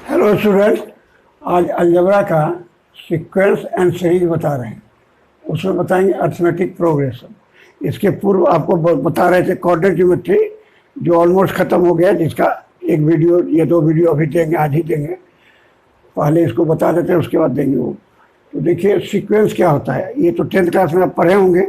Hello students. आज algebra का sequence and series बता रहे हैं। उसमें बताएंगे अरिथमेटिक प्रोग्रेशन। इसके पूर्व आपको बता रहे थे कोऑर्डिनेट ज्योमेट्री, जो ऑलमोस्ट ख़त्म हो गया, जिसका एक वीडियो या दो वीडियो अभी देंगे, आज ही देंगे। पहले इसको बता देते हैं, उसके बाद देंगे वो। तो देखिए सीक्वेंस क्या होता है। ये तो 10th क्लास में आप पढ़े होंगे,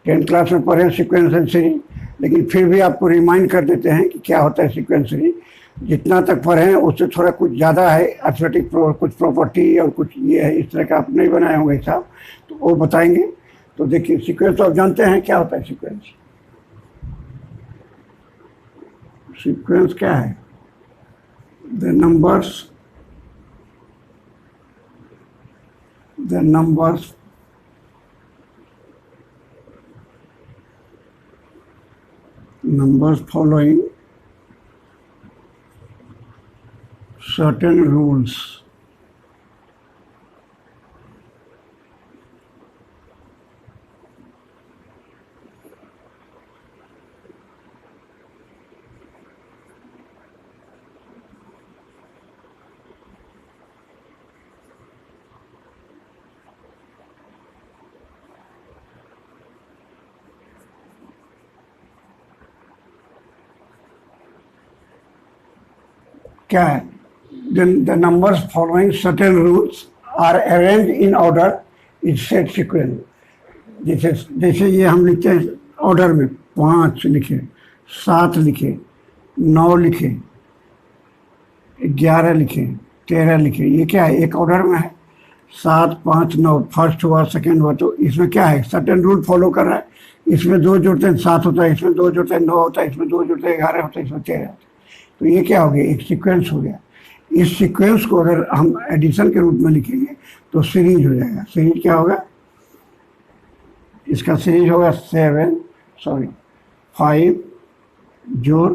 10th क्लास में पढ़े सीक्वेंस एंड सीरीज, लेकिन फिर भी आपको रिमाइंड कर देते हैं कि क्या होता है सीक्वेंस सीरीज। जितना तक पढ़े हैं उससे थोड़ा कुछ ज़्यादा है। अरिथमेटिक कुछ प्रॉपर्टी और कुछ ये है, इस तरह का आप नहीं बनाए होंगे हिसाब, तो वो बताएंगे। तो देखिए सीक्वेंस तो आप जानते हैं क्या होता है। सीक्वेंस सीक्वेंस क्या है? The numbers numbers following certain rules. क्या है? The numbers following certain rules are arranged in order in set sequence. जैसे जैसे ये हम लिखते हैं ऑर्डर में, 5 लिखे, 7 लिखे, 9 लिखे, 11 लिखे, 13 लिखे। ये क्या है? एक ऑर्डर में है, 7, 5, 9, फर्स्ट हुआ, सेकेंड हुआ। तो इसमें क्या है? सर्टेन रूल फॉलो कर रहा है। इसमें 2 जोड़ते हैं 7 होता है, इसमें 2 जोड़ते हैं 9 होता है, इसमें 2 जोड़ते हैं 11 होता है, इसमें 13 होता है। तो ये क्या हो गया? एक सीक्वेंस हो गया। इस सीक्वेंस को अगर हम एडिशन के रूप में लिखेंगे तो सीरीज हो जाएगा। सीरीज क्या होगा? इसका सीरीज होगा 5 जोड़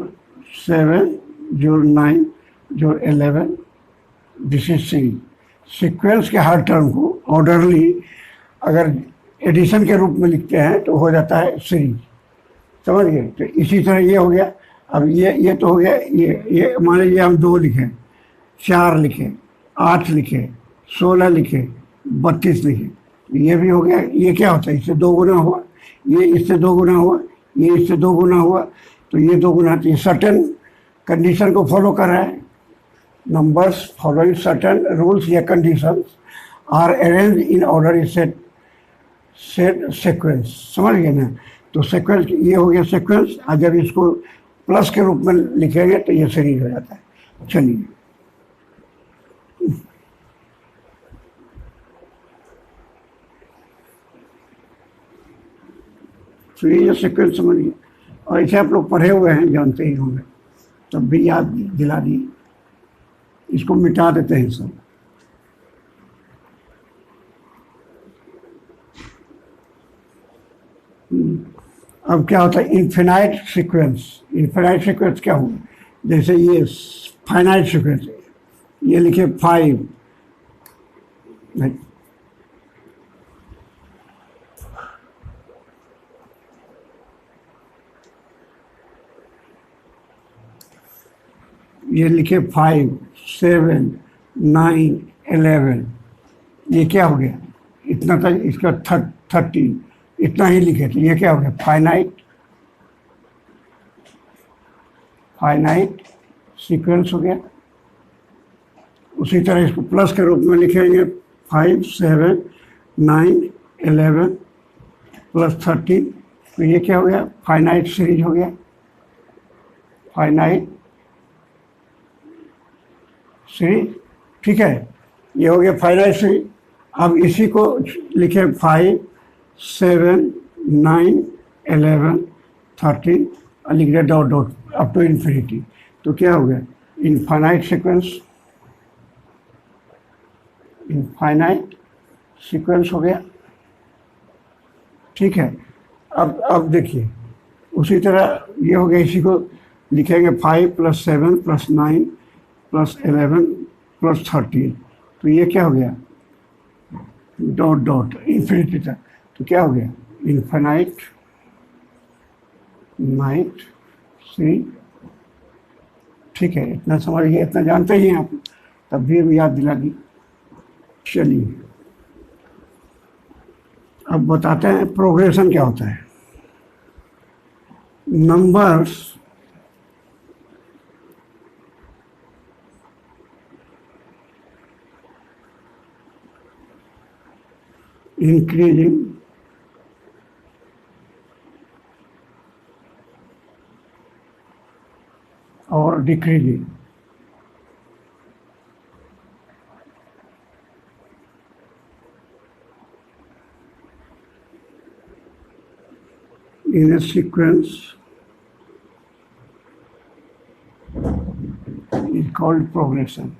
7 जोड़ 9 जोड़ 11। This is series. सीक्वेंस के हर टर्म को ऑर्डरली अगर एडिशन के रूप में लिखते हैं तो हो जाता है सीरीज। समझ गए? तो इसी तरह ये हो गया। अब ये तो हो गया। ये मान लीजिए हम 2 लिखे, 4 लिखे, 8 लिखे, 16 लिखे, 32 लिखे। ये भी हो गया। ये क्या होता है? इससे 2 गुना हुआ, ये इससे 2 गुना हुआ, ये इससे 2 गुना हुआ, तो ये 2 गुना। तो ये सर्टेन कंडीशन को फॉलो कर रहा है। नंबर्स फॉलोइंग सर्टेन रूल्स या conditions are arrange in order in set sequence. समझ गए ना? तो सीक्वेंस ये हो गया सीक्वेंस। और जब इसको प्लस के रूप में लिखेंगे तो ये सीरीज हो जाता है। चलिए सीरीज सीक्वेंस समझिए। और इसे आप लोग पढ़े हुए हैं, जानते ही होंगे, तब भी याद दिला दिए। इसको मिटा देते हैं सब। अब क्या होता है? Infinite sequence. इनफिनाइट सीक्वेंस क्या हुआ? जैसे ये फाइनाइट सीक्वेंस, ये लिखे 5, ये लिखे 5, 7, 9, 11। ये क्या हो गया? इतना तक। इसका 13, इतना ही लिखे। तो ये क्या हो गया? फाइनाइट सीक्वेंस हो गया। उसी तरह इसको प्लस के रूप में लिखेंगे, 5, 7, 9, 11 प्लस 13। तो ये क्या हो गया? फाइनाइट सीरीज हो गया। फाइनाइट सीरीज, ठीक है। ये हो गया फाइनाइट सीरीज। अब इसी को लिखे 5, 7, 9, 11, 13 और लिख दिया dot dot up to infinity. तो क्या हो गया? Infinite sequence. इनफाइनाइट सीक्वेंस हो गया, ठीक है। अब देखिए उसी तरह ये हो गया। इसी को लिखेंगे 5 + 7 + 9 + 11 + 13। तो ये क्या हो गया? डॉट डॉट इन्फिनिटी तक। तो क्या हो गया? इनफाइनाइट सी। ठीक है, इतना समझिए, इतना जानते ही हैं आप। तब भी याद दिला दी। चलिए अब बताते हैं प्रोग्रेशन क्या होता है। नंबर्स इंक्रीजिंग और decreasing in a sequence is called progression.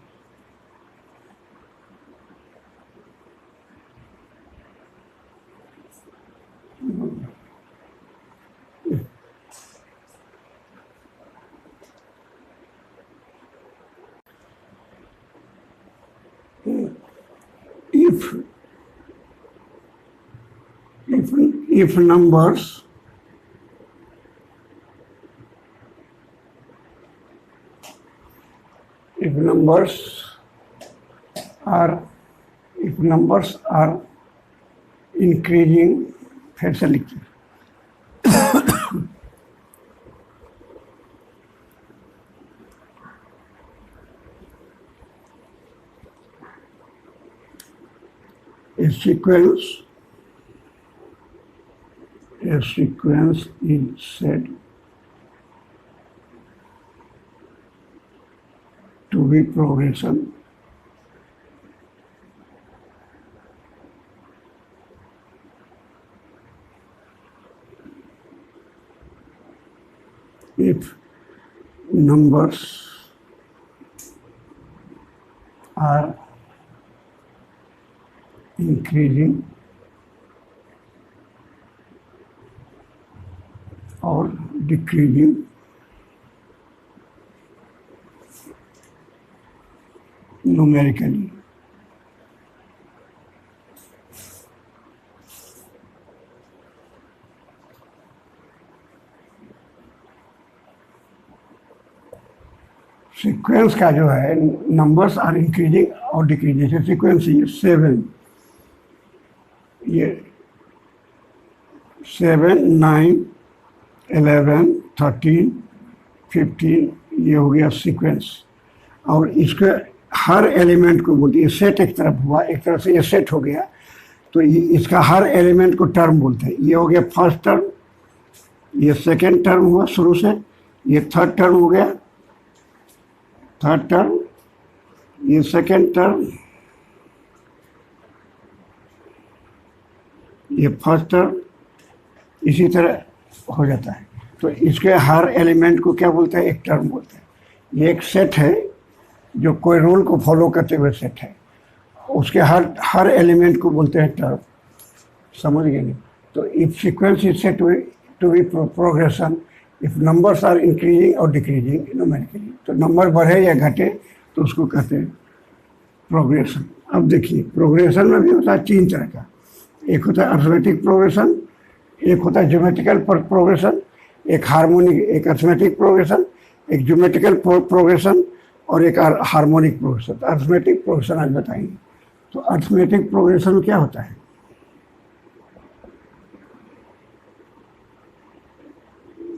If numbers if numbers are increasing, फिर से लिखिए a sequence is said to be progression if numbers are increasing or decreasing numerically. Sequence का जो है नंबर्स आर इंक्रीजिंग और decreasing. जैसे sequence ये 7 9 11 13 15 ये हो गया सीक्वेंस। और इसके हर एलिमेंट को बोलते हैं सेट। एक तरफ हुआ, एक तरफ से ये सेट हो गया तो इसका हर एलिमेंट को टर्म बोलते हैं। ये हो गया फर्स्ट टर्म, ये सेकेंड टर्म हुआ शुरू से, ये थर्ड टर्म हो गया, थर्ड टर्म, ये सेकेंड टर्म, ये फर्स्ट टर्म, इसी तरह हो जाता है। तो इसके हर एलिमेंट को क्या बोलते हैं? एक टर्म बोलते हैं। ये एक सेट है जो कोई रूल को फॉलो करते हुए सेट है, उसके हर एलिमेंट को बोलते हैं टर्म। समझ गए नहीं? तो if sequence is set to be progression if numbers are increasing और डिक्रीजिंग न्यूमेरिकली, तो नंबर बढ़े या घटे तो उसको कहते हैं प्रोग्रेशन। अब देखिए प्रोग्रेशन में भी होता है 3 तरह का। एक होता है अर्थमेटिक प्रोग्रेशन, एक होता है ज्योमेट्रिकल प्रोग्रेशन, एक हार्मोनिक, एक अर्थमेटिक प्रोग्रेशन, एक ज्योमेट्रिकल प्रोग्रेशन और एक हार्मोनिक प्रोग्रेशन। तो अर्थमेटिक प्रोग्रेशन आज बताएंगे। तो अर्थमेटिक प्रोग्रेशन में क्या होता है?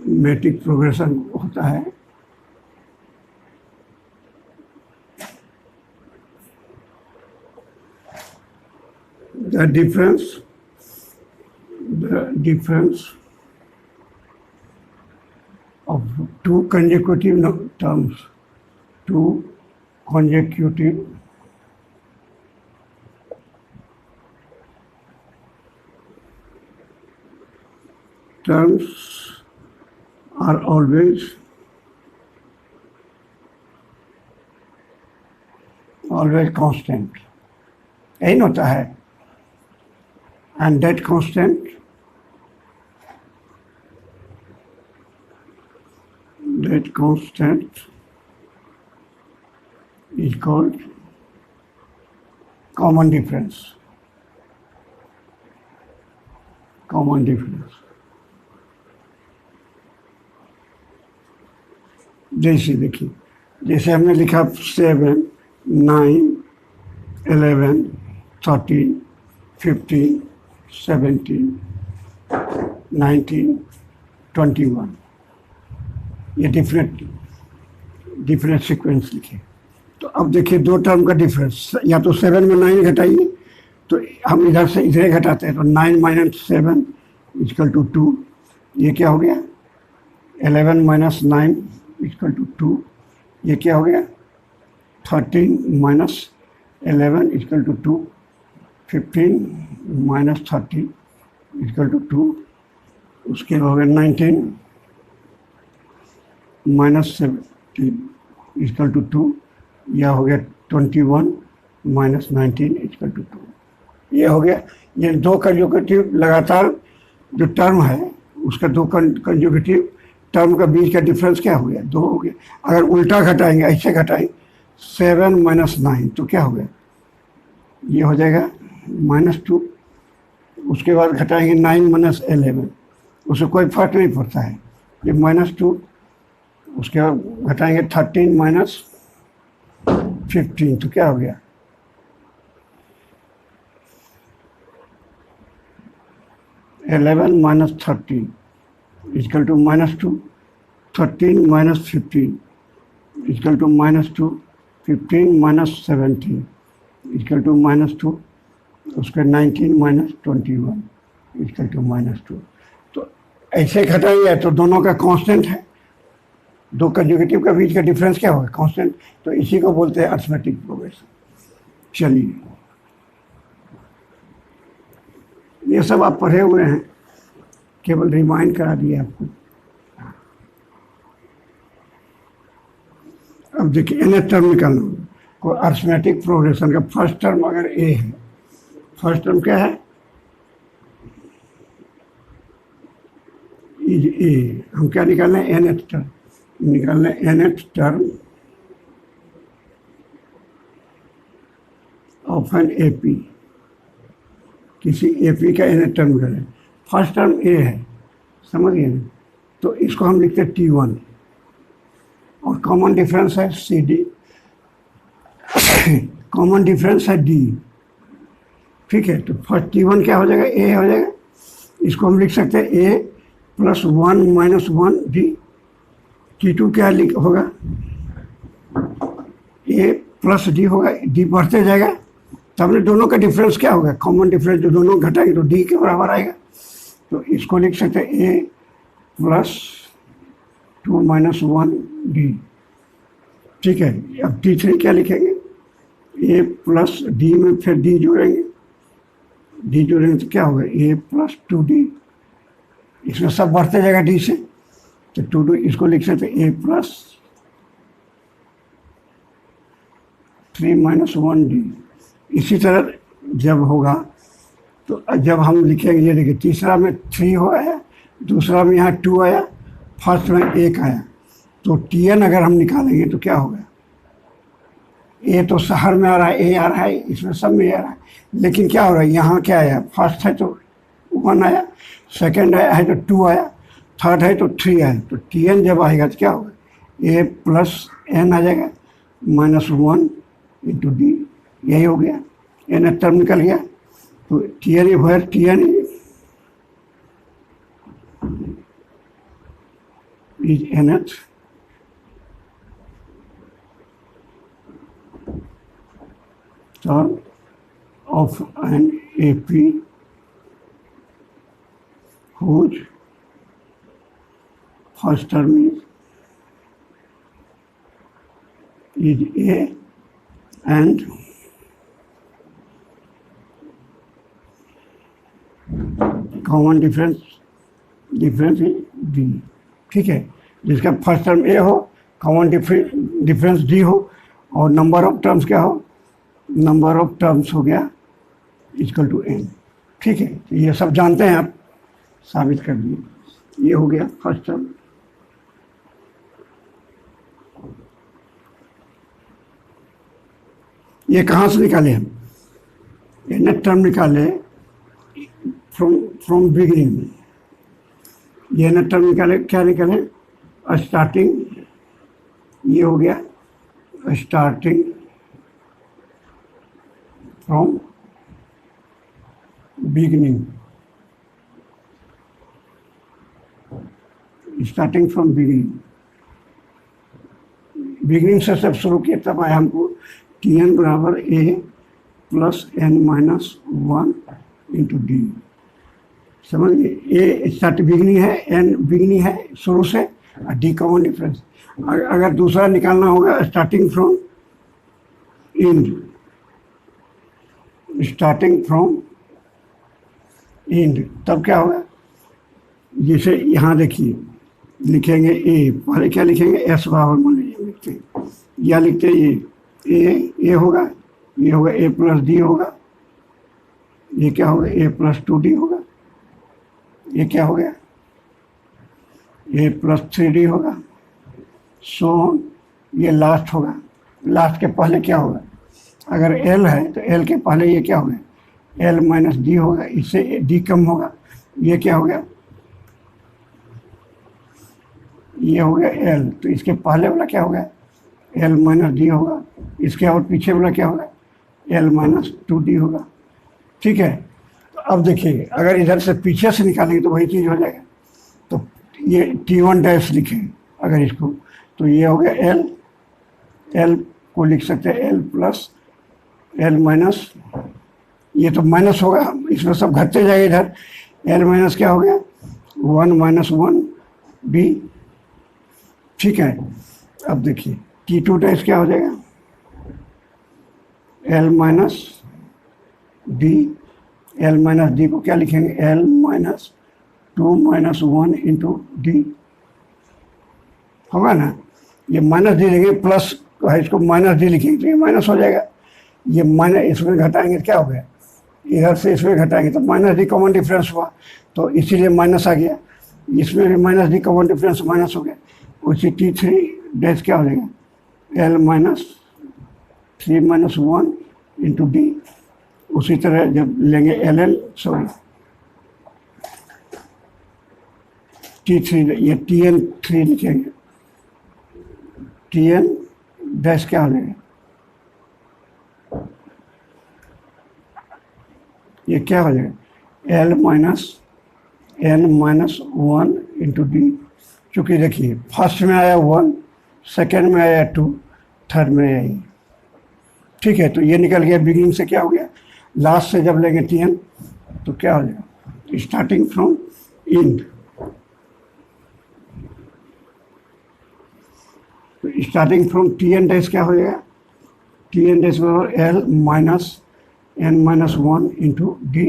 मेट्रिक प्रोग्रेशन होता है the difference of two consecutive terms, two consecutive terms are always constant। यही होता है। And that constant is called common difference। Common difference। जैसे देखिए, जैसे हमने लिखा 7 9, 11, 13, 15, 17, 19, 21, ये डिफरेंट सीक्वेंस लिखे। तो अब देखिए दो टर्म का डिफरेंस, या तो 7 में 9 घटाइए, तो हम इधर से इधर घटाते हैं, तो 9 माइनस 7 इक्वल टू 2, ये क्या हो गया? 11 माइनस 9 इक्वल टू 2, ये क्या हो गया? 13 minus 11 equal to 2, 15 minus 30 equal to 2, उसके हो गया 19 माइनस 17 इक्वल टू 2, यह हो गया 21 माइनस 19 इक्वल टू 2, ये हो गया। ये दो कंजुगेटिव लगातार जो टर्म है उसका दो कंजुगेटिव टर्म का बीच का डिफरेंस क्या हो गया? 2 हो गया। अगर उल्टा घटाएंगे, ऐसे घटाएंगे 7 माइनस 9 तो क्या हो गया? ये हो जाएगा -2। उसके बाद घटाएंगे 9 माइनस 11, उससे कोई फर्क नहीं पड़ता है, ये -2। उसके बाद घटाएंगे 13 माइनस 15 तो क्या हो गया? 11 minus 13 equal to -2, 13 minus 15 equal to -2, 15 minus 17 equal to -2, उसके 19 माइनस 21 इक्वल टू -2। तो ऐसे घटाइए तो दोनों का कांस्टेंट है, दो कंजुगेटिव का बीच का डिफरेंस क्या होगा? कांस्टेंट। तो इसी को बोलते हैं अरिथमेटिक प्रोग्रेशन। चलिए, ये सब आप पढ़े हुए हैं, केवल रिमाइंड करा दिए आपको। अब देखिए nth टर्म निकालना होगा। कोई अरिथमेटिक प्रोग्रेशन का फर्स्ट टर्म अगर a है, फर्स्ट टर्म क्या है? Is a। हम क्या निकालना है? nth टर्म निकालना है। nth term of an AP, किसी AP का nth टर्म निकालें। फर्स्ट टर्म a है, समझ गए ना? तो इसको हम लिखते हैं T1, और कॉमन डिफरेंस है CD, कॉमन डिफरेंस है D। ठीक है, तो फर्स्ट T1 क्या हो जाएगा? A हो जाएगा। इसको हम लिख सकते हैं A plus 1 minus 1 D। T2 क्या होगा? A प्लस D होगा, D बढ़ते जाएगा, तो हमने दोनों का डिफरेंस क्या होगा? कॉमन डिफरेंस जो दोनों घटाएंगे तो D के बराबर आएगा। तो इसको लिख सकते हैं A प्लस 2 माइनस 1 D। ठीक है, अब T3 क्या लिखेंगे? A प्लस D में फिर D जोड़ेंगे, D जोड़ेंगे तो क्या होगा? A plus 2D। इसमें सब बढ़ते जाएगा D से, तो 2D इसको लिख सकते हैं A प्लस 3 माइनस 1D। इसी तरह जब होगा तो जब हम लिखेंगे, ये देखिए तीसरा में 3 हो आया, दूसरा में यहाँ 2 आया, फर्स्ट में 1 आया, तो Tn अगर हम निकालेंगे तो क्या होगा? A तो शहर में आ रहा है, A आ रहा है, इसमें सब में आ रहा है, लेकिन क्या हो रहा है? यहाँ क्या आया? फर्स्ट है तो 1 आया, सेकंड है तो 2 आया, थर्ड है तो 3 आया। तो Tn जब आएगा तो क्या होगा? A प्लस n आ जाएगा माइनस 1 इंटू D। यही हो गया, n टर्म निकल गया। तो Tn भर Tn is nth term of an AP whose first term is A and common difference है D। ठीक है, जिसका फर्स्ट टर्म A हो, कॉमन डिफरेंस D हो, और नंबर ऑफ टर्म्स क्या हो? नंबर ऑफ टर्म्स हो गया इक्वल टू n। ठीक है, तो ये सब जानते हैं आप, साबित कर दिए। ये हो गया फर्स्ट टर्म। ये कहाँ से निकाले हम? nth टर्म निकाले फ्रॉम बिगिनिंग। ये nth टर्म निकाले, क्या निकाले? स्टार्टिंग, ये हो गया starting from beginning, starting from beginning, beginning से सब शुरू किया तब आया हमको टी एन बराबर A plus N minus one into D. समझ गए, ए स्टार्ट बिगनिंग है, एन बिगनिंग है शुरू से, और डी कॉमन डिफरेंस। अगर दूसरा निकालना होगा starting from end, starting from end, तब क्या होगा, जैसे यहाँ देखिए लिखेंगे ए, पहले क्या लिखेंगे एस बराबर मान लीजिए लिखते हैं, या लिखते हैं ए होगा, ये होगा ए प्लस डी होगा, ये क्या होगा ए प्लस टू डी होगा, ये क्या हो गया ए प्लस थ्री डी होगा, सो ये लास्ट होगा। लास्ट के पहले क्या होगा, अगर एल है तो एल के पहले ये क्या होगा एल माइनस डी होगा, इससे डी कम होगा, ये क्या हो गया ये हो गया एल, तो इसके पहले वाला क्या होगा एल माइनस डी होगा, इसके और पीछे वाला क्या होगा एल माइनस टू डी होगा। ठीक है, तो अब देखिए अगर इधर से पीछे से निकालेंगे तो वही चीज़ हो जाएगा, तो ये T1 डैश लिखें अगर इसको, तो ये हो गया एल, एल को लिख सकते हैं एल प्लस एल माइनस, ये तो माइनस होगा इसमें सब घटते जाएगा इधर, एल माइनस क्या हो गया वन माइनस वन बी। ठीक है, अब देखिए T2 डैश क्या हो जाएगा L minus D, L minus D को क्या लिखेंगे L minus two minus one into D होगा ना, ये माइनस डी लिखेंगे प्लस है, इसको माइनस डी लिखेंगे तो ये माइनस हो जाएगा, ये माइनस इसमें घटाएंगे तो क्या हो गया इधर से इसमें घटाएंगे तो माइनस डी कॉमन डिफरेंस हुआ, तो इसीलिए माइनस आ गया, इसमें भी minus D common difference minus हो गया, उसी T3 डैश क्या हो जाएगा L minus three minus one into D. उसी तरह जब लेंगे एल एल सॉरी T3, ये TN3 लिखेंगे, TN डैश क्या हो जाएगा ये क्या हो जाएगा L minus N minus one into D. चूँकि देखिए फर्स्ट में आया वन, सेकेंड में आया टू, थर्ड में आया ये। ठीक है, तो ये निकल गया बिगिनिंग से क्या हो गया, लास्ट से जब लेंगे Tn तो क्या हो जाएगा स्टार्टिंग फ्रॉम इंड, तो स्टार्टिंग फ्रॉम Tn डैश क्या हो जाएगा Tn डैश बराबर L minus N minus one into D.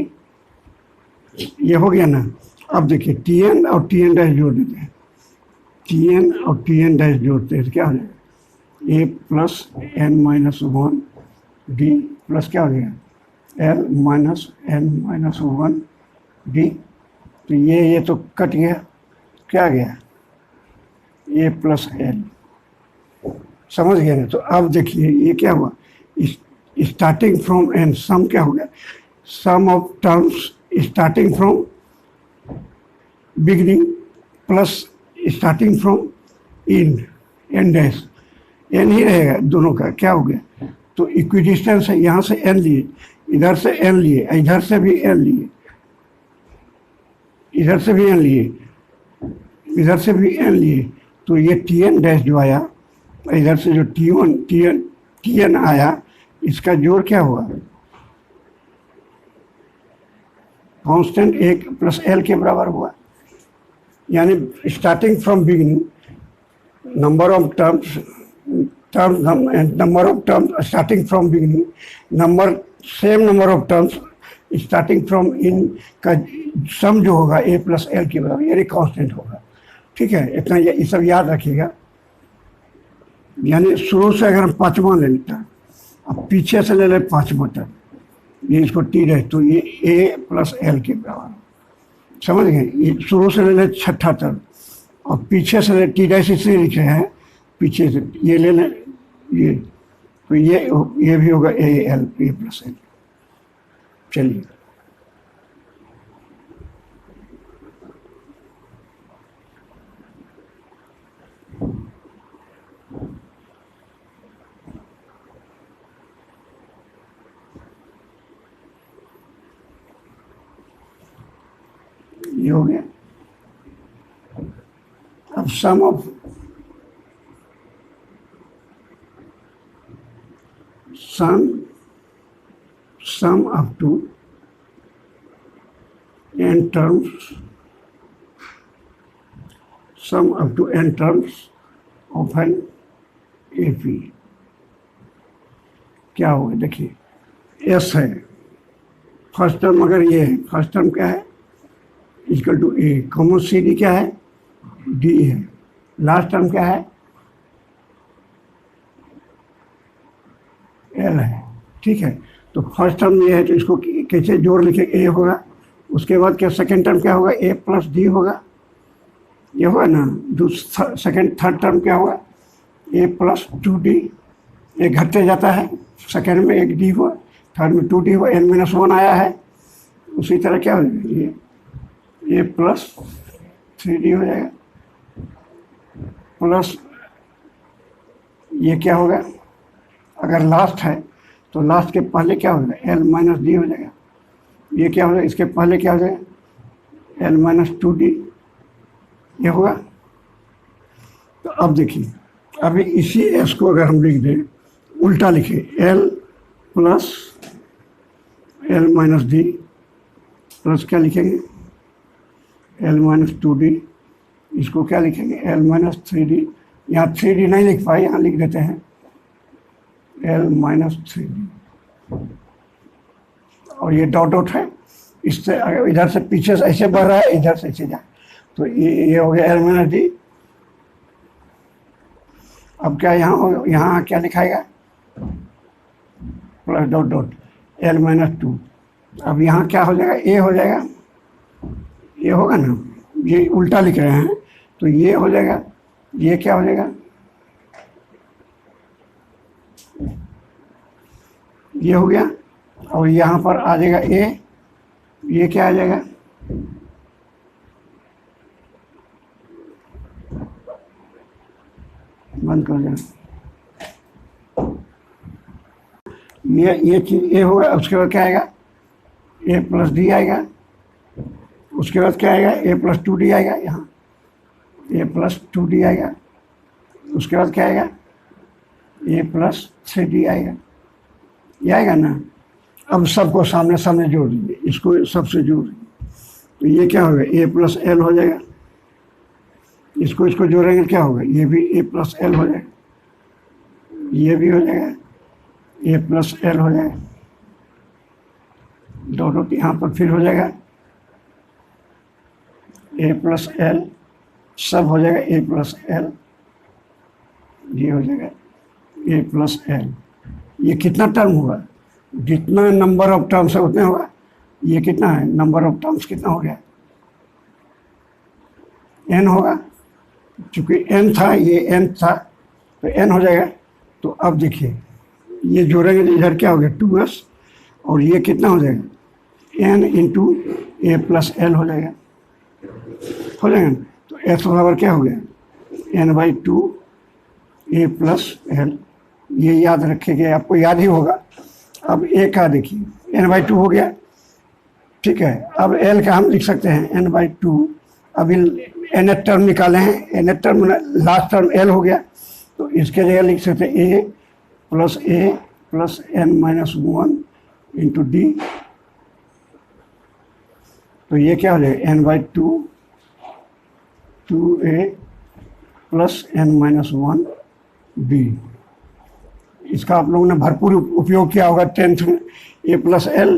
ये हो गया ना, अब देखिए Tn और Tn डैश जोड़ देते हैं, Tn और Tn डैश जोड़ते हैं तो क्या हो जाएगा A plus N minus one D plus क्या हो जाएगा L minus N minus one D. तो ये तो कट गया, क्या गया ए प्लस एल, समझ गए ना। तो अब देखिए ये क्या हुआ स्टार्टिंग फ्रॉम एन, सम क्या हो गया sum of terms starting from beginning plus starting from end, N dash N ही रहेगा दोनों का, क्या हो गया तो इक्विडिस्टेंस है, यहाँ से एन लिए, इधर से एन लिए, इधर से भी एन लिए, इधर से भी एन लिए, इधर से भी एन लिए, तो ये Tn डैश जो आया इधर से जो Tn आया इसका जोड़ क्या हुआ कांस्टेंट एक प्लस एल के बराबर हुआ, यानी starting from beginning number of terms number of terms starting from beginning number same number of terms starting from in का सम जो होगा ए प्लस एल के बराबर, यानी कांस्टेंट होगा। ठीक है, इतना ये सब याद रखिएगा, यानी शुरू से अगर हम पाँचवा ले लेते हैं अब पीछे से ले लें पाँचवा टर्म, ये इसको टी रहे तो ये ए प्लस एल के बराबर, समझ गए। ये शुरू से ले लें छठा टर्म और पीछे से ले टी डैश इसलिए लिखे हैं पीछे से, ये ले लें ये, तो ये भी होगा A L A plus L. चलिए ये हो गया। अब sum up to n terms, sum up to n terms of an AP क्या होगा? देखिए S है, फर्स्ट टर्म अगर ये है, फर्स्ट टर्म क्या है? Equal to A, common CD क्या है? D है, लास्ट टर्म क्या है? L है। ठीक है, तो फर्स्ट टर्म ये है तो इसको कैसे जोड़ लिखे? A होगा, उसके बाद क्या सेकेंड टर्म क्या होगा? A प्लस D होगा, ये होगा ना। सेकेंड थर्ड टर्म क्या होगा? A प्लस 2D, ये घटते जाता है, सेकेंड में 1D हुआ, थर्ड में 2D हुआ, n-1 आया है। उसी तरह क्या हो जाएगा? ये A प्लस 3D हो जाएगा, प्लस ये क्या होगा? अगर लास्ट है तो लास्ट के पहले क्या होगा? L माइनस D हो जाएगा। ये क्या होगा? इसके पहले क्या हो जाएगा? L माइनस 2D, ये होगा। तो अब देखिए, अभी इसी S को अगर हम लिख दें, उल्टा लिखे, L plus L minus D plus क्या लिखेंगे? L माइनस 2D, इसको क्या लिखेंगे? L minus 3D। यहाँ 3D नहीं लिख पाए, यहाँ लिख देते हैं L माइनस 3D। और ये डॉट डॉट है, इससे अगर इधर से पीछे से ऐसे बढ़ रहा है, इधर से ऐसे जाए, तो ये हो गया L माइनस D। अब क्या यहाँ हो? यहाँ क्या लिखाएगा? Plus dot dot L minus 2। अब यहाँ क्या हो जाएगा? A हो जाएगा, ये होगा ना, ये उल्टा लिख रहे हैं तो ये हो जाएगा, ये क्या हो जाएगा? ये हो गया। और यहाँ पर आ जाएगा A, ये क्या आ जाएगा? बंद कर देना। ये चीज A होगा, उसके बाद क्या आएगा? A प्लस D आएगा, उसके बाद क्या आएगा? A प्लस 2D आएगा, यहाँ A प्लस 2D आएगा, उसके बाद क्या आएगा? A प्लस 3D आएगा, ये आएगा ना। अब सबको सामने सामने जोड़ दीजिए, इसको सबसे जोड़ दीजिए, तो ये क्या होगा? A प्लस L हो जाएगा। इसको इसको जोड़ेंगे क्या होगा? ये भी A प्लस L हो जाएगा, ये भी हो जाएगा A प्लस L हो जाएगा, दोनों यहाँ पर फिर हो जाएगा A प्लस L, सब हो जाएगा A प्लस L, ये हो जाएगा A प्लस L। ये कितना टर्म होगा? जितना नंबर ऑफ टर्म्स है उतने होगा। ये कितना है? नंबर ऑफ टर्म्स कितना हो गया? n होगा, चूंकि n था, ये n था तो n हो जाएगा। तो अब देखिए, ये जोड़ेंगे तो इधर क्या हो गया? 2s, और ये कितना हो जाएगा? n into A plus L हो जाएगा, हो जाएगा ना। तो s बराबर क्या हो गया? n/2 A plus L। ये याद रखेंगे, आपको याद ही होगा। अब A का देखिए n/2 हो गया, ठीक है। अब L का हम लिख सकते हैं n/2। अभी nth टर्म निकाले हैं, nth term last term L हो गया, तो इसके जगह लिख सकते हैं A plus n-1 into D। तो ये क्या हो जाएगा? n/2 2A plus n-1 B। इसका आप लोगों ने भरपूर उपयोग किया होगा 10th में। A प्लस L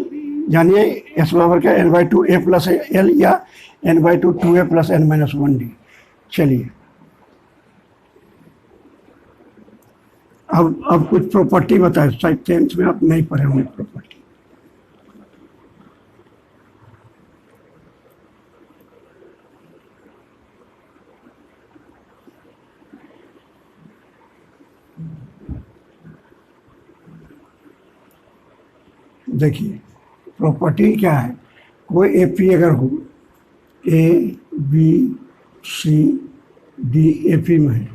जानिए, S बराबर क्या? n/2 A प्लस L या n/2 2A plus n-1 D। चलिए, अब कुछ प्रॉपर्टी बताए, शायद 10th में आप नहीं पढ़े होंगे प्रॉपर्टी। देखिए, प्रॉपर्टी क्या है? कोई एपी अगर हो, A B C D AP में है,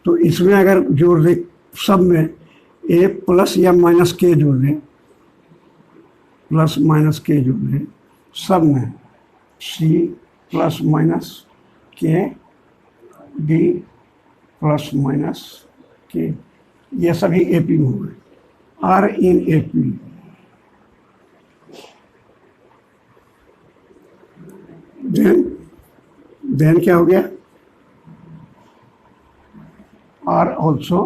तो इसमें अगर जोड़ दें सब में A प्लस या माइनस के जोड़ दें, प्लस माइनस के जोड़ दें सब में, सी प्लस माइनस के, डी प्लस माइनस के, ये सभी एपी में हो गए, आर इन एपी। देन क्या हो गया, आर ऑल्सो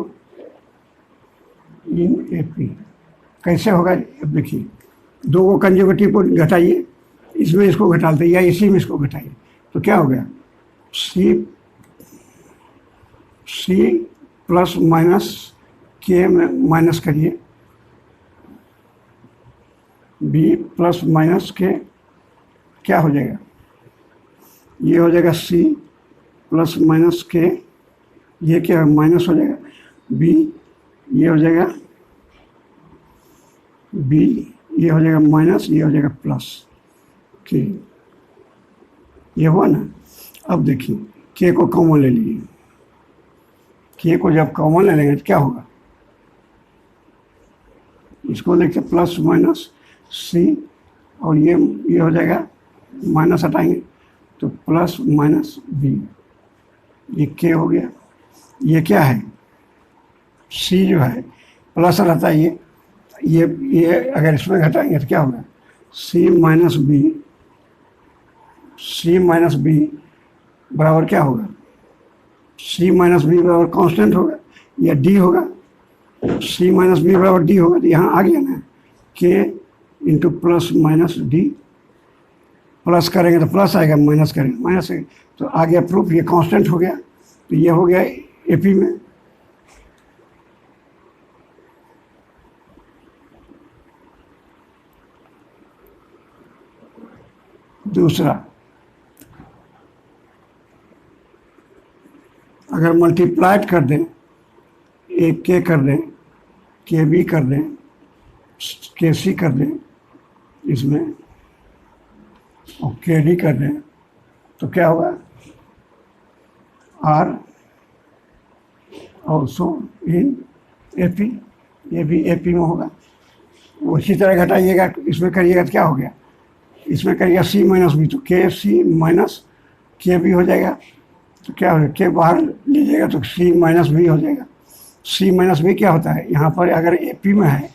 इन एपी। कैसे होगा, अब देखिए, दो को कंजुगेटिव को घटाइए, इसमें इसको घटा दें या इसी में इसको घटाइए, तो क्या हो गया, सी प्लस माइनस के में माइनस करिए, बी प्लस माइनस के क्या हो जाएगा, ये हो जाएगा सी प्लस माइनस के, ये क्या है माइनस हो जाएगा, बी ये हो जाएगा, बी ये हो जाएगा माइनस, ये हो जाएगा प्लस के, ये हुआ ना। अब देखिए के को कॉमन ले लीजिए, के को जब कॉमन ले लेंगे तो क्या होगा, इसको लेके प्लस माइनस सी, और ये हो जाएगा माइनस हटाएंगे तो प्लस माइनस बी, ये के हो गया। ये क्या है, सी जो है प्लस रहता है, ये अगर इसमें घटाएंगे तो क्या होगा, सी माइनस बी, सी माइनस बी बराबर क्या होगा, सी माइनस बी बराबर कांस्टेंट होगा या डी होगा, सी माइनस बी बराबर डी होगा, तो यहाँ आ गया ना के into plus minus D, plus करेंगे तो प्लस आएगा, माइनस करेंगे माइनस आएगा, तो आ गया प्रूफ, ये कांस्टेंट हो गया, तो ये हो गया एपी में। दूसरा, अगर मल्टीप्लाइड कर दें, एक के कर दें, के बी कर दें, के सी कर दें इसमें, और के डी कर दें, तो क्या होगा, आर ऑल्सो इन एपी, ये भी एपी में होगा। उसी तरह घटाइएगा, इसमें करिएगा तो क्या हो गया, इसमें करिएगा सी माइनस बी, तो के सी माइनस के बी हो जाएगा, तो क्या हो जाएगा, के बाहर लीजिएगा तो सी माइनस बी हो जाएगा। सी माइनस बी क्या होता है, यहाँ पर अगर ए पी में है,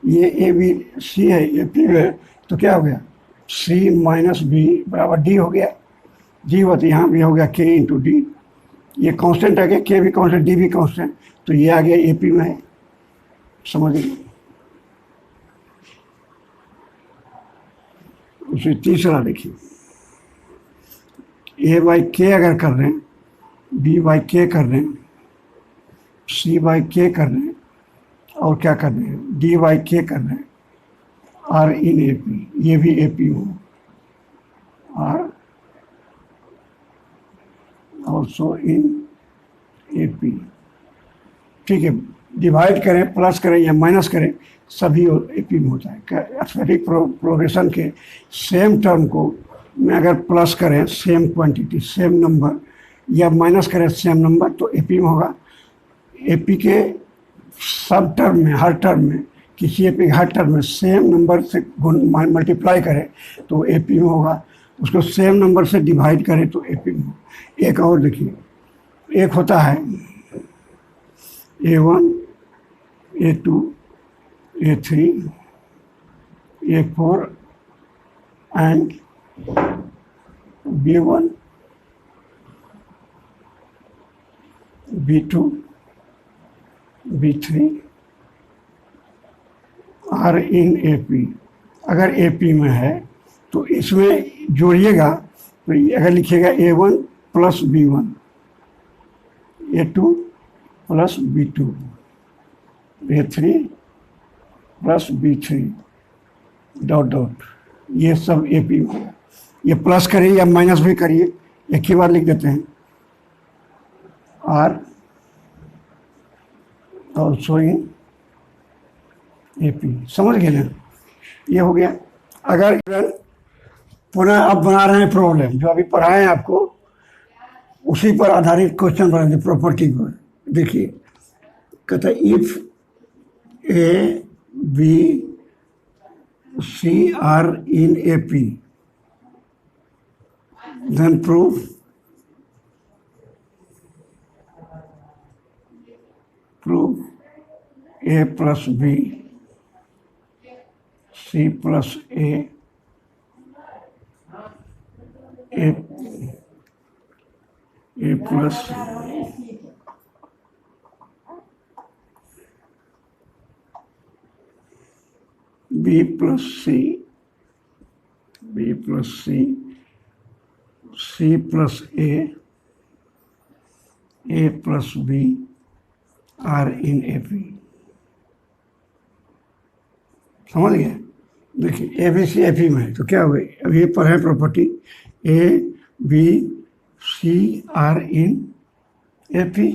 ये ए बी सी है, ए पी में है, तो क्या हो गया, सी माइनस बी बराबर डी हो गया, डी हुआ तो यहाँ भी हो गया के इंटू डी, ये कांस्टेंट आ गया, के भी कांस्टेंट डी भी कांस्टेंट, तो ये आ गया ए पी में है, समझ लीजिए। उसे तीसरा देखिए, ए बाई के अगर कर रहे हैं, बी बाई के कर रहे हैं, सी बाई के कर रहे हैं, और क्या कर रहे हैं, डी बाई के कर रहे हैं, आर इन ए पी, ये भी ए पी हो, are also in A P. ठीक है, डिवाइड करें, प्लस करें या माइनस करें, सभी ए पी में होता है। अर्थमेटिक प्रोग्रेशन के सेम टर्म को में अगर प्लस करें सेम क्वांटिटी सेम नंबर, या माइनस करें सेम नंबर, तो ए पी में होगा। ए पी के सब टर्म में, हर टर्म में, किसी ए पी हर टर्म में सेम नंबर से मल्टीप्लाई करें तो ए पी में होगा, उसको सेम नंबर से डिवाइड करें तो ए पी में होगा। एक और देखिए, एक होता है A1, A2, A3, A4 and B1, B2, B3 are in AP। अगर AP में है तो इसमें जोड़िएगा, तो अगर लिखिएगा A1 plus B1, A2 plus B2, A3 plus B3 dot dot, ये सब AP में होगा। ये प्लस करिए या माइनस भी करिए, एक ही बार लिख देते हैं, आर ऑल्सो इन AP। समझ गए ना, ये हो गया। अगर पुनः अब बना रहे हैं प्रॉब्लम, जो अभी पढ़ाए हैं आपको उसी पर आधारित क्वेश्चन बना दे प्रॉपर्टी पर। देखिए, कहता है if A B C are in AP, then prove a plus b, c plus a plus b plus c, c plus a plus b are in AP। समझ गए? देखिए ए बी सी एपी में है तो क्या हुआ, अब ये पर है property A B C are in AP.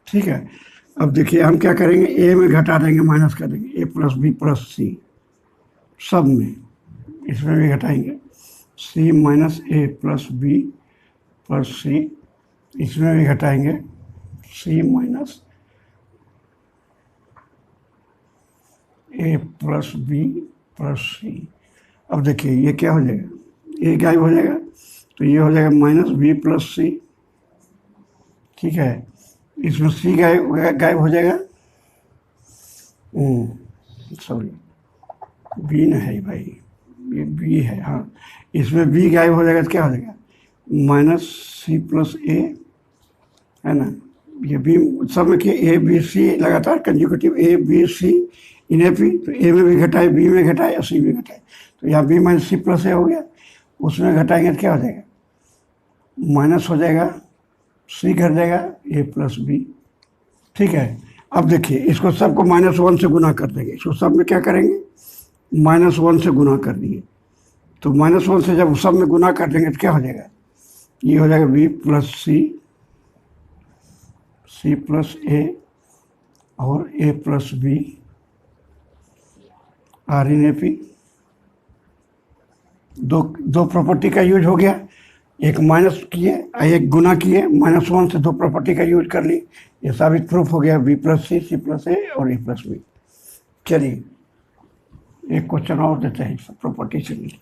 ठीक है, अब देखिए हम क्या करेंगे, ए में घटा देंगे, माइनस कर देंगे, ए प्लस बी प्लस सी सब में, इसमें भी घटाएंगे, सी minus A plus B plus सी, इसमें भी घटाएंगे, सी minus A plus B plus सी। अब देखिए ये क्या हो जाएगा, ए गायब हो जाएगा तो ये हो जाएगा माइनस बी प्लस सी। ठीक है, इसमें सी गायब हो जाएगा, सॉरी बी न है भाई, ये बी है, हाँ इसमें बी गायब हो जाएगा तो क्या हो जाएगा माइनस सी प्लस ए, है ना, ये बी सब में किए, ए बी सी लगातार कंज्यूकेटिव ए B C in A P, तो ए में भी घटाए, बी में घटाए और सी में घटाए, तो यहाँ बी माइनस सी प्लस ए हो गया, उसमें घटाएंगे तो क्या हो जाएगा माइनस हो जाएगा, सी घट जाएगा ए प्लस बी। ठीक है, अब देखिए इसको सबको -1 से गुना कर देंगे, इसको सब में क्या करेंगे -1 से गुना कर दिए, तो -1 से जब सब में गुना कर देंगे तो क्या हो जाएगा, ये हो जाएगा B plus C, C plus A और A plus B are in A P. दो प्रॉपर्टी का यूज हो गया, एक माइनस किए एक गुना किए, -1 से दो प्रॉपर्टी का यूज कर ली, ये साबित प्रूफ हो गया B plus C, C plus A और ए प्लस बी। चलिए एक क्वेश्चन और देते हैं प्रॉपर्टी से लिए।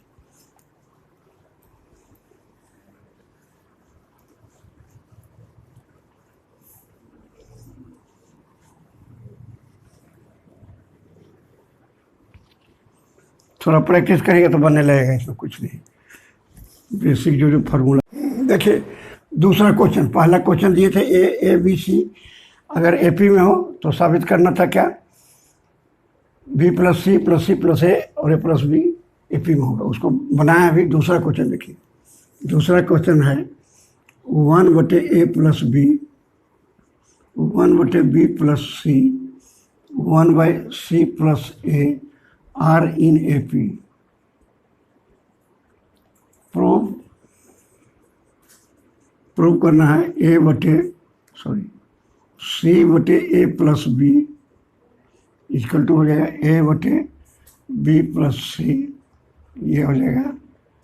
थोड़ा प्रैक्टिस करेंगे तो बनने लगेगा, इसमें कुछ नहीं, बेसिक जो फार्मूला। देखिए दूसरा क्वेश्चन, पहला क्वेश्चन दिए थे ए बी सी अगर एपी में हो तो साबित करना था क्या, B plus C plus A और ए प्लस बी एपी में होगा, उसको बनाया। अभी दूसरा क्वेश्चन देखिए, दूसरा क्वेश्चन है 1/a plus B, 1/b plus C, 1/c plus A are in A P. Prove करना है C/A plus B equal to हो जाएगा A/B प्लस सी, ये हो जाएगा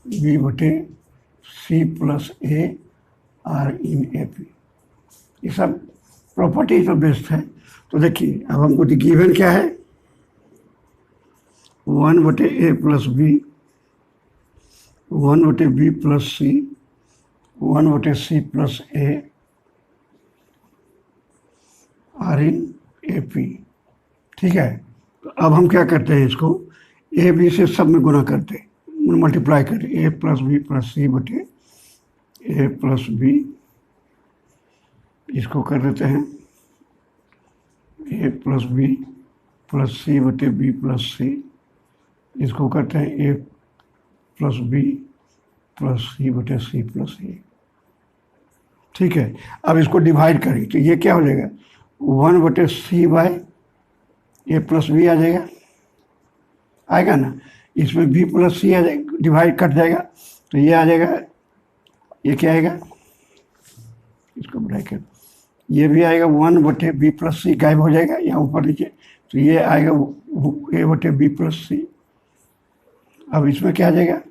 B/C plus A are in A P. ये सब प्रॉपर्टी पर बेस्ड है। तो देखिए अब हमको गिवन क्या है, 1/a plus B, 1/b plus C, 1/c plus A are in A P. ठीक है, तो अब हम क्या करते हैं, इसको ए बी से सब में गुना करते हैं, मल्टीप्लाई करते हैं, ए प्लस बी प्लस सी बटे ए प्लस बी, इसको कर देते हैं ए प्लस बी प्लस सी बटे बी प्लस सी, इसको करते हैं ए प्लस बी प्लस सी बटे सी प्लस ए। ठीक है, अब इसको डिवाइड करें तो ये क्या हो जाएगा 1/c bye A plus B आ जाएगा, आएगा ना, इसमें बी प्लस सी आ जाएगा, डिवाइड कट जाएगा तो ये आ जाएगा, ये क्या आएगा, इसको ब्रैकेट, ये भी आएगा 1/b प्लस सी, गायब हो जाएगा यहाँ ऊपर नीचे, तो ये आएगा a/b प्लस सी। अब इसमें क्या आ जाएगा,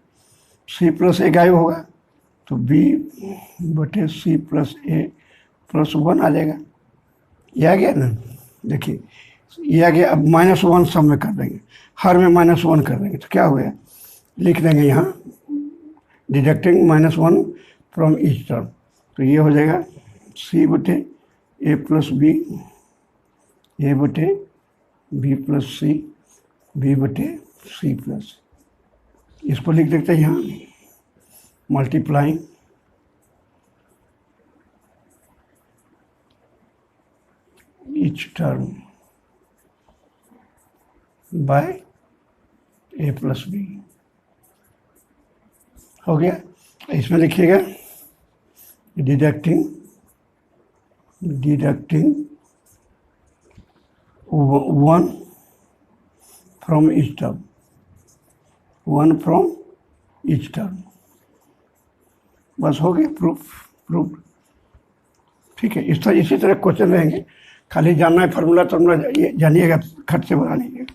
c प्लस ए गायब होगा तो b/c प्लस ए प्लस 1 आ जाएगा, ये आ गया ना। देखिए ये आ गया, अब -1 सब में कर देंगे, हर में -1 कर देंगे तो क्या हो गया, लिख देंगे यहाँ डिडक्टिंग -1 फ्रॉम ईच टर्म, तो ये हो जाएगा सी बटे ए प्लस बी, ए बटे बी प्लस सी, बी बटे सी प्लस, इसको लिख देते हैं यहाँ multiplying each term by A plus B. हो गया। इसमें लिखिएगा deducting 1 from each term, 1 from each term, बस हो गया प्रूफ। ठीक है, इसी तरह क्वेश्चन रहेंगे, खाली जानना है फार्मूला जानिएगा, खट से बना लीजिएगा।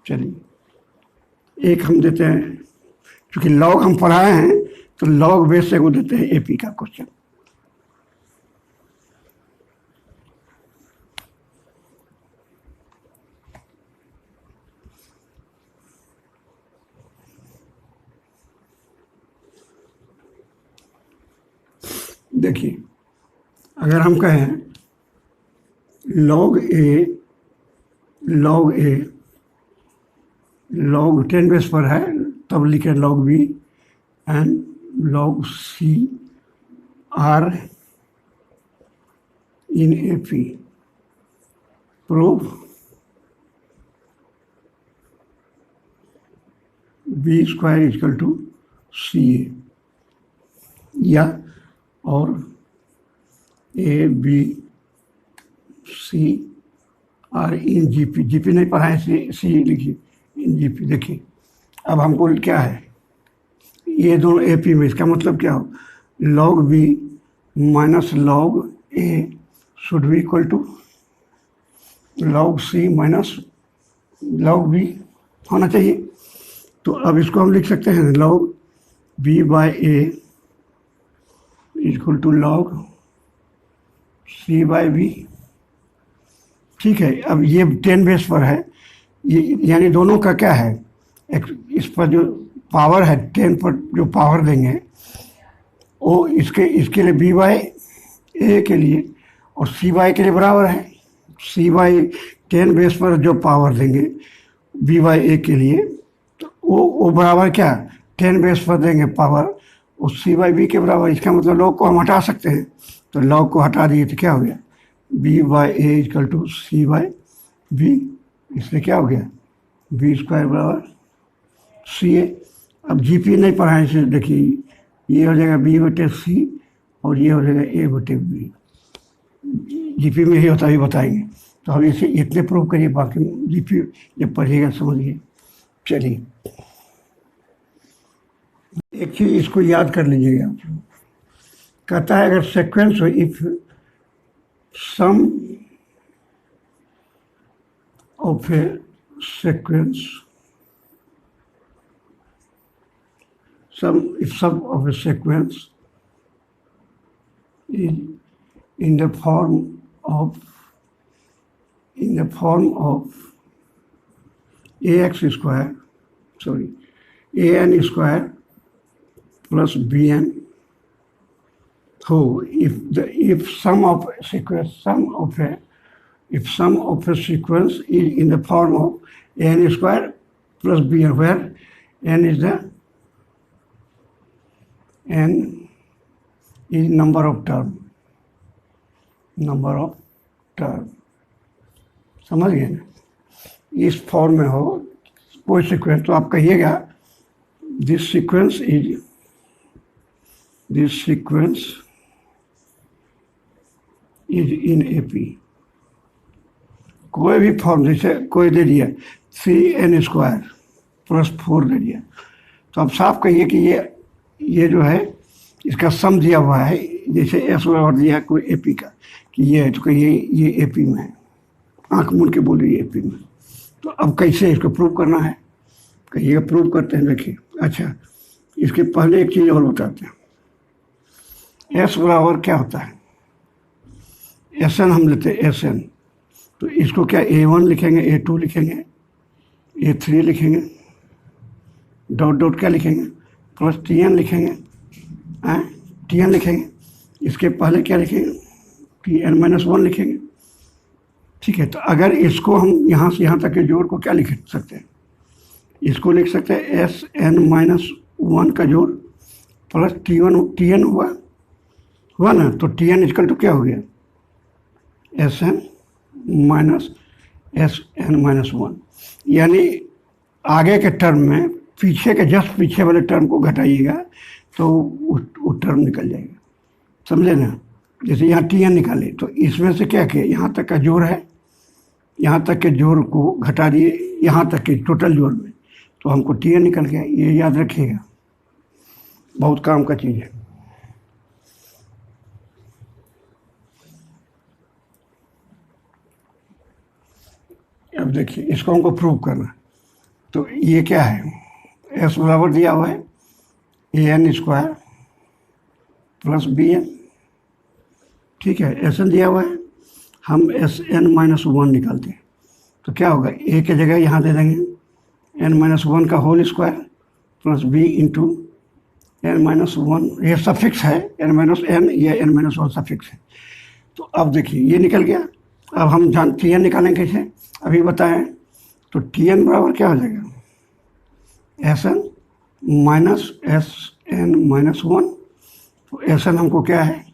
चलिए एक हम देते हैं, क्योंकि लॉग हम पढ़ाए हैं तो लॉग बेस से वो देते हैं एपी का क्वेश्चन। देखिए, अगर हम कहें log A log 10 बेस पर है, तब लिखे log B and log C are in AP, proof B square is equal to CA, या और A B C are in GP, GP नहीं पढ़ा है सी लिखिए, इन जीपी। देखिए अब हमको क्या है, ये दोनों एपी में, इसका मतलब क्या हो, log B माइनस log A should be equal to log C माइनस log B होना चाहिए। तो अब इसको हम लिख सकते हैं log B by A equal to log C by B। ठीक है, अब ये 10 बेस पर है, ये यानी दोनों का क्या है, इस पर जो पावर है 10 पर जो पावर देंगे वो इसके लिए B बाय A के लिए और C बाय के लिए बराबर है। C बाय 10 बेस पर जो पावर देंगे B बाय A के लिए, तो वो बराबर क्या, 10 बेस पर देंगे पावर, वो C बाय B के बराबर। इसका मतलब लॉग को हम हटा सकते हैं, तो लॉग को हटा दिए तो क्या हो गया, B by A equal to C by B, इसलिए क्या हो गया, B स्क्वायर बराबर CA। अब GP नहीं पढ़ाएं, इसे देखिए ये हो जाएगा B बटे C और ये हो जाएगा A बटे B, GP में ही होता ही बताएंगे। तो हम इसे इतने प्रूव करिए, बाकी GP जब पढ़िएगा समझिए। चलिए एक चीज़ इसको याद कर लीजिएगा, कहता है अगर सीक्वेंस हो, if sum of a sequence, if sum of a sequence is in the form of ax square, an square plus bn. So if sum of a sequence is in the form of an square plus bn, where n is number of term, समझ गए ना। इस form में हो कोई sequence, तो आप कहिएगा this sequence is in AP. कोई भी फॉर्म, जैसे कोई दे दिया 3n स्क्वायर प्लस 4 दे दिया, तो आप साफ कहिए कि ये जो है इसका सम दिया हुआ है, जैसे एस बराबर दिया कोई एपी का कि ये है, तो कहिए ये एपी में है, आंख मूंद के बोलिए एपी में। तो अब कैसे इसको प्रूव करना है, कहिएगा प्रूव करते हैं। देखिए अच्छा, इसके पहले एक चीज़ और बताते हैं। एस बराबर क्या होता है, एस एन हम लेते हैं एस एन, तो इसको क्या A1 लिखेंगे, A2 लिखेंगे, A3 लिखेंगे, डॉट डॉट क्या लिखेंगे, प्लस टी एन लिखेंगे, टी एन लिखेंगे, इसके पहले क्या लिखेंगे, टी एन माइनस वन लिखेंगे। ठीक है, तो अगर इसको हम यहाँ से यहाँ तक के जोड़ को क्या लिख सकते हैं, इसको लिख सकते हैं एस एन माइनस वन का जोड़ प्लस टी एन हुआ ना, तो टी एन इक्वल टू क्या हो गया, S N minus S N minus one. यानी आगे के टर्म में पीछे के जस्ट पीछे वाले टर्म को घटाइएगा तो वो टर्म निकल जाएगा, समझे ना। जैसे यहाँ टी एन निकाले तो इसमें से क्या किया, यहाँ तक का जोड़ है, यहाँ तक के जोड़ को घटा दिए यहाँ तक के टोटल जोड़ में, तो हमको टी एन निकल गया। ये याद रखिएगा, बहुत काम का चीज़ है। अब देखिए इसको हमको प्रूव करना, तो ये क्या है, एस बराबर दिया हुआ है A N square plus B N. ठीक है, एस एन दिया हुआ है, हम एस एन माइनस वन निकालते हैं तो क्या होगा, ए के जगह यहाँ दे देंगे एन माइनस वन का whole square plus B into N minus one, ये सफिक्स है, एन माइनस एन, ये एन माइनस वन सफिक्स है। तो अब देखिए ये निकल गया। अब हम टी एन निकालेंगे कैसे, अभी बताएं। तो टी एन बराबर क्या हो जाएगा, S N minus S N minus one. तो एस एन हमको क्या है,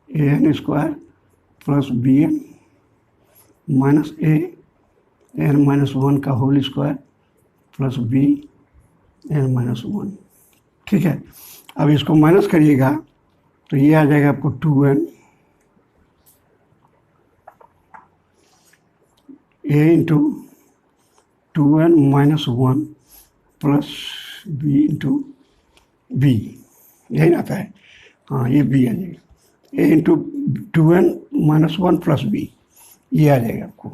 A N square plus B N minus A N minus one का whole square plus B N minus one. ठीक है, अब इसको माइनस करिएगा तो ये आ जाएगा आपको two N A into two N minus one plus B into B, यही ना आता है, हाँ ये बी आ जाएगा, ए into two N minus one plus B, ये आ जाएगा आपको।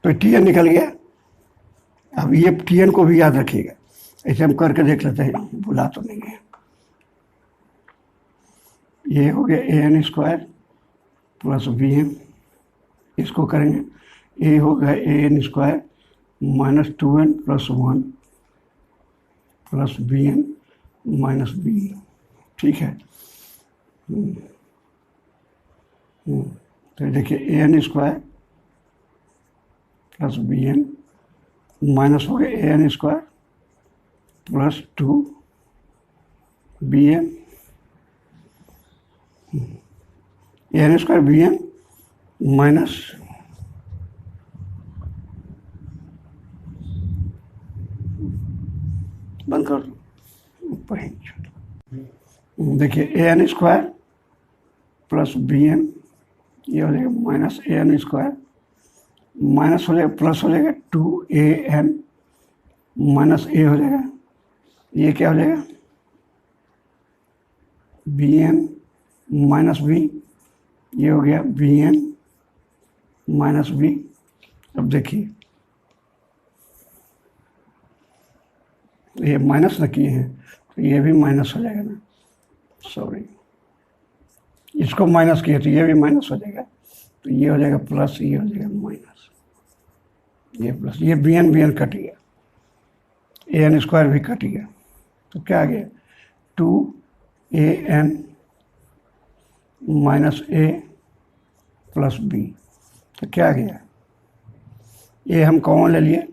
तो टी एन निकल गया। अब ये टी एन को भी याद रखिएगा, ऐसे हम करके देख लेते हैं, भुला तो नहीं है। ये हो गया A N square plus B n, इसको करेंगे, ए हो गया A N square minus two n plus one plus B N minus b. ठीक है, तो देखिए a N square plus B N minus हो गया A N square plus two b n, a N square b N minus बंद कर दो। देखिए a N square plus B n, ये हो जाएगा minus A N square, minus हो जाएगा प्लस हो जाएगा टू ए एन माइनस ए हो जाएगा, ये क्या हो जाएगा बी एन माइनस बी, ये हो गया बी एन माइनस बी। अब देखिए ये माइनस न किए हैं तो ये भी माइनस हो जाएगा ना, सॉरी इसको माइनस किए तो ये भी माइनस हो जाएगा, तो ये हो जाएगा प्लस, ये हो जाएगा माइनस, ये प्लस, ये बी एन कट गया, ए एन स्क्वायर भी कट गया, तो क्या आ गया two A N minus A plus B. तो क्या आ गया, ये हम कॉमन ले लिए,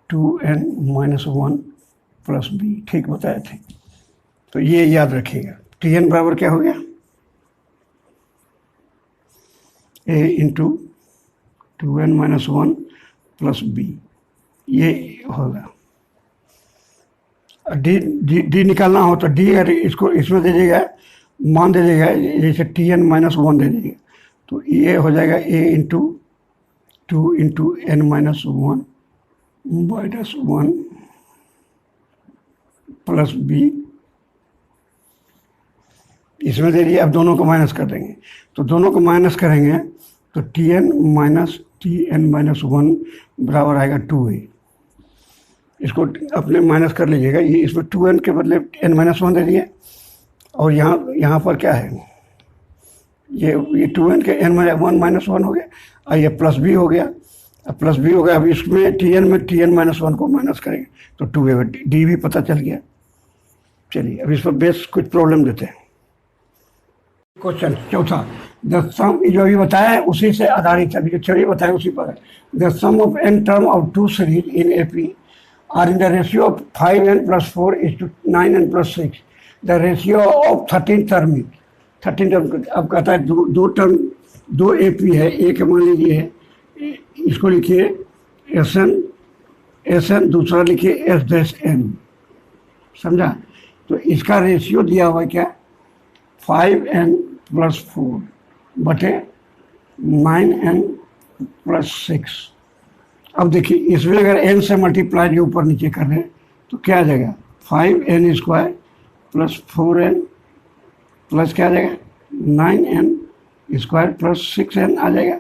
two N minus one plus B, ठीक बताए थे। तो ये याद रखिएगा, टी एन बराबर क्या हो गया, a into two N minus one plus B, ये होगा। डी निकालना हो तो डी अगर इसको इसमें दे देगा, मान दे देगा, जैसे टी एन माइनस वन दे देगा, तो ये हो जाएगा ए into two into N minus one minus one plus b, इसमें दे दिए। अब दोनों को माइनस कर देंगे, तो दोनों को माइनस करेंगे तो टी एन माइनस वन बराबर आएगा टू ए। इसको अपने माइनस कर लीजिएगा, ये इसमें टू एन के बदले एन माइनस वन दे दिए, और यहाँ पर क्या है, ये टू एन के एन वन माइनस वन हो गया, और ये प्लस बी हो गया। अब प्लस बी हो गया। अब इसमें टी एन में टी एन माइनस वन को माइनस करेंगे तो टू है, डी भी पता चल गया। चलिए अब इस पर बेस कुछ प्रॉब्लम देते हैं। क्वेश्चन चौथा, द सम, जो अभी बताया है उसी से आधारित, अभी जो थ्योरी बताया उसी पर। The sum of N term of two series in AP are in the ratio of 5n + 4 = 9n + 6। The ratio of 13 term, 13 term, अब कहता है दो टर्म, दो एपी है, एक मान लीजिए इसको लिखिए एस एन, दूसरा लिखिए S-n, समझा। तो इसका रेशियो दिया हुआ है क्या, 5n + 4 बटे 9n + 6। अब देखिए इसमें अगर n से मल्टीप्लाई जो ऊपर नीचे कर रहे हैं तो क्या आ जाएगा, 5n² + 4n प्लस क्या आ जाएगा, 9n² + 6n आ जाएगा।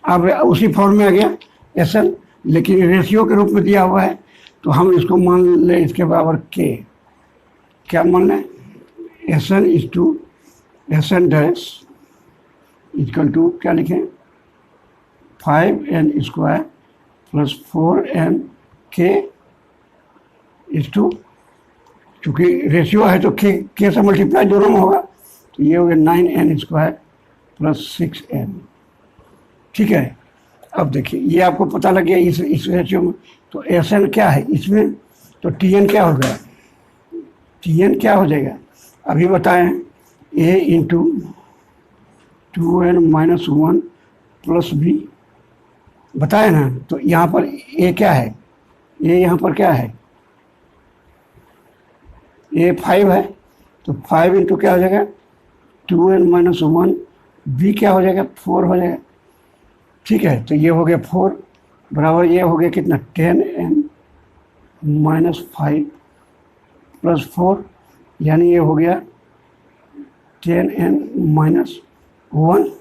अब उसी फॉर्म में आ गया Sn, लेकिन रेशियो के रूप में दिया हुआ है तो हम इसको मान लें इसके बराबर k। क्या मान लें, Sn = क्या लिखें, 5n² + 4n k चूँकि रेशियो है तो k से मल्टीप्लाई दोनों में होगा, तो ये हो गया 9n² + 6n। ठीक है। अब देखिए ये आपको पता लग गया इस रेशियो में, तो Sn क्या है इसमें, तो Tn क्या हो गया, Tn क्या हो जाएगा अभी बताएं, a × 2n - 1 + b, बताए ना। तो यहाँ पर a क्या है, a यहाँ पर क्या है, a 5 है, तो 5 × क्या हो जाएगा, 2n - 1, b क्या हो जाएगा, 4 हो जाएगा। ठीक है, तो ये हो गया 4 बराबर ये हो गया कितना, 10n - 5 + 4, यानी ये हो गया 10n - 1,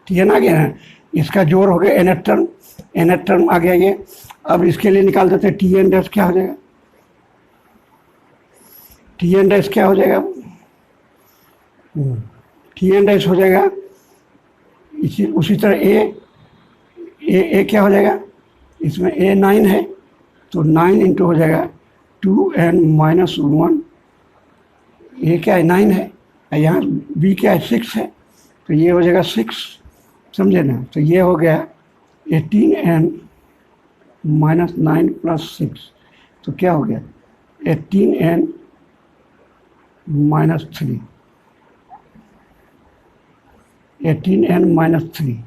Tn आ गया ना। इसका जोड़ हो गया nth टर्म आ गया ये। अब इसके लिए निकाल देते हैं Tn' क्या हो जाएगा, Tn' क्या हो जाएगा, Tn' हो जाएगा उसी तरह a क्या हो जाएगा, इसमें a 9 है तो 9 × हो जाएगा 2n - 1, a क्या है 9 है, यहाँ b क्या है 6 है, तो ये हो जाएगा 6, समझे ना। तो ये हो गया 18n - 9 + 6, तो क्या हो गया 18n - 3, 18n - 3,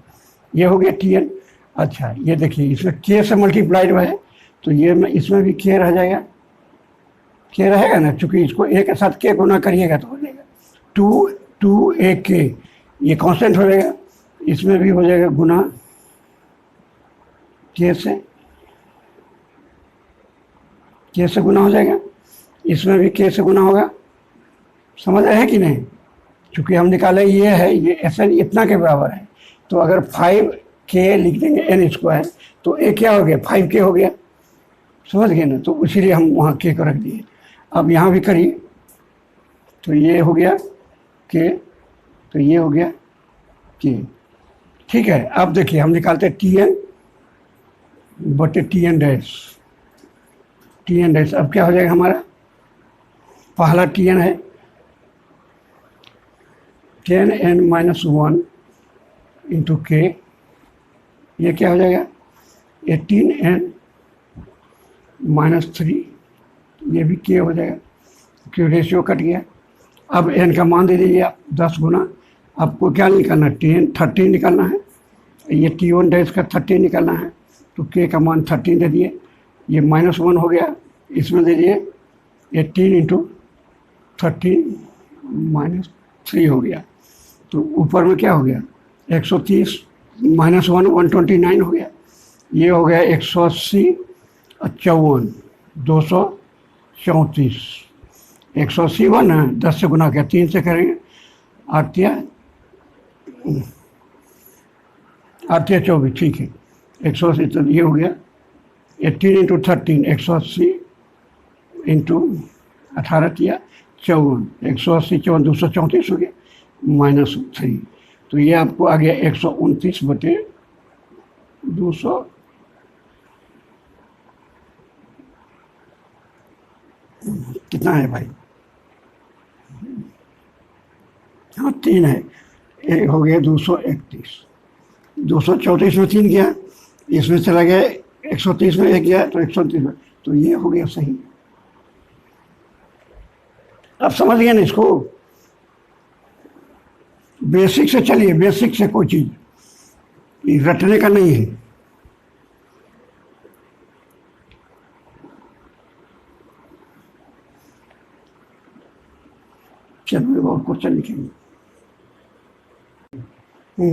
ये हो गया Tn। अच्छा ये देखिए इसमें k से मल्टीप्लाइड हुआ है तो ये में इसमें भी k रह जाएगा, k रहेगा ना, चूंकि इसको a के साथ k गुना करिएगा तो हो जाएगा 2ak, ये कांस्टेंट हो जाएगा, इसमें भी हो जाएगा गुना k से गुना हो जाएगा, इसमें भी k से गुना होगा, समझ रहे हैं कि नहीं। चूंकि हम निकाले ये है, ये Sn इतना के बराबर है, तो अगर 5k लिख देंगे n² तो a क्या हो गया, 5k हो गया, समझ गए ना। तो इसीलिए हम वहाँ k को रख दिए। अब यहाँ भी करिए तो ये हो गया k, तो ये हो गया k। ठीक है, अब देखिए हम निकालते हैं Tn बटे Tn'। अब क्या हो जाएगा हमारा, पहला Tn है 10n - 1 × k, ये क्या हो जाएगा 18n - 3, ये भी k हो जाएगा क्योंकि रेशियो कट गया। अब n का मान दे दीजिए आप 10 गुना, आपको क्या निकालना है, 13 निकालना है, ये T1' का 13 निकालना है, तो k का मान 13 दे दिए, ये -1 हो गया, इसमें दे दिए 18 × 13 - 3 हो गया, तो ऊपर में क्या हो गया 130 -1 129 हो गया, ये हो गया 180 और 54 234, 180 1 है, 10 से गुना किया, 3 से करेंगे 8 या 24, ठीक है 180, तो ये हो गया 18 × 13 180 × 18 या 54, 180 54 234 हो गया -3, तो ये आपको आ गया 129 बटे 234। कितना है भाई? हाँ 3 है, एक हो गया 231, 234 में 3 गया, इसमें चला गया 130 में 1 गया, तो 130 में, तो ये हो गया सही। अब समझ गए ना इसको? बेसिक से चलिए, बेसिक से कोई चीज ये रटने का नहीं है। चलिए और क्वेश्चन लिखेंगे।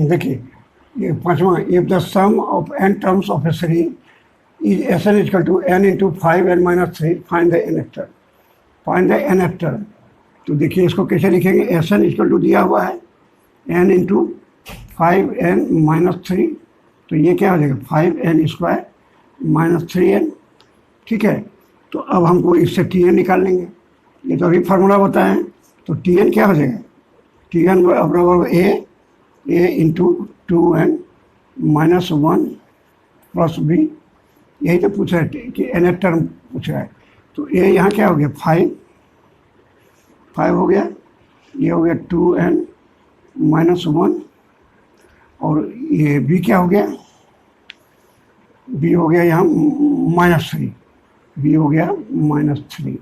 देखिए ये 5वां, if the sum of n terms of a series is Sn equal to n into 5n-3, find the n actor. Find the n actor, तो देखिए इसको कैसे लिखेंगे? Sn इक्वल टू दिया हुआ है n इंटू 5n-3, तो ये क्या हो जाएगा? 5n स्क्वायर माइनस 3n, ठीक है। तो अब हमको इससे Tn निकाल लेंगे, ये तो अभी फार्मूला बताया है। तो Tn क्या हो जाएगा? Tn बराबर a into 2n minus 1 plus b, यही तो पूछ रहा है कि n टर्म पूछ रहा है। तो a यहाँ क्या हो गया? 5 हो गया, ये हो गया 2n माइनस 1, और ये b क्या हो गया? b हो गया यहाँ -3, b हो गया -3,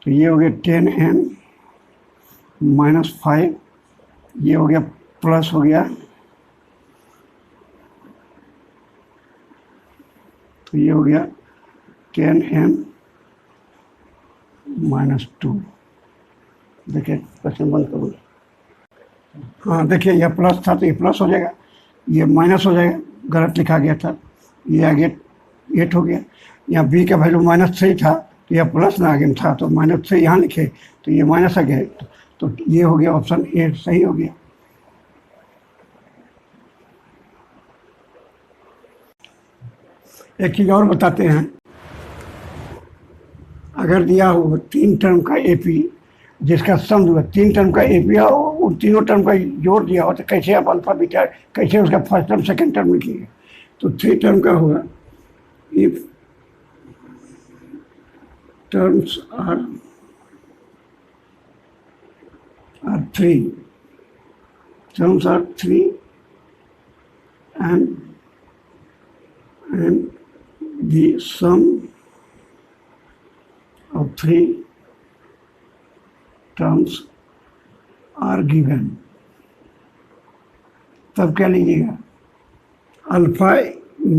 तो ये हो गया 10n माइनस 5, ये हो गया प्लस हो गया, तो ये हो गया 10n माइनस 2। देखिए क्वेश्चन बंद करो। हाँ देखिए यह प्लस था तो ये प्लस हो जाएगा, ये माइनस हो जाएगा, गलत लिखा गया था, ये आगे 8 हो गया। यहाँ b का वैल्यू -3 था तो यह प्लस में आगे था, तो -3 यहाँ लिखे तो ये माइनस आ गया, तो ये हो गया ऑप्शन ए सही हो गया। एक चीज और बताते हैं, अगर दिया हो 3 टर्म का एपी जिसका सम हुआ 3 टर्म का एपी और उन तीनों टर्म का जोड़ दिया हो, तो कैसे आप अल्फा बीटा कैसे उसका फर्स्ट टर्म सेकंड टर्म लिखिएगा? तो 3 टर्म का होगा, if terms are 3, terms are 3 and the sum of 3 terms are given, तब क्या लीजिएगा? अल्फा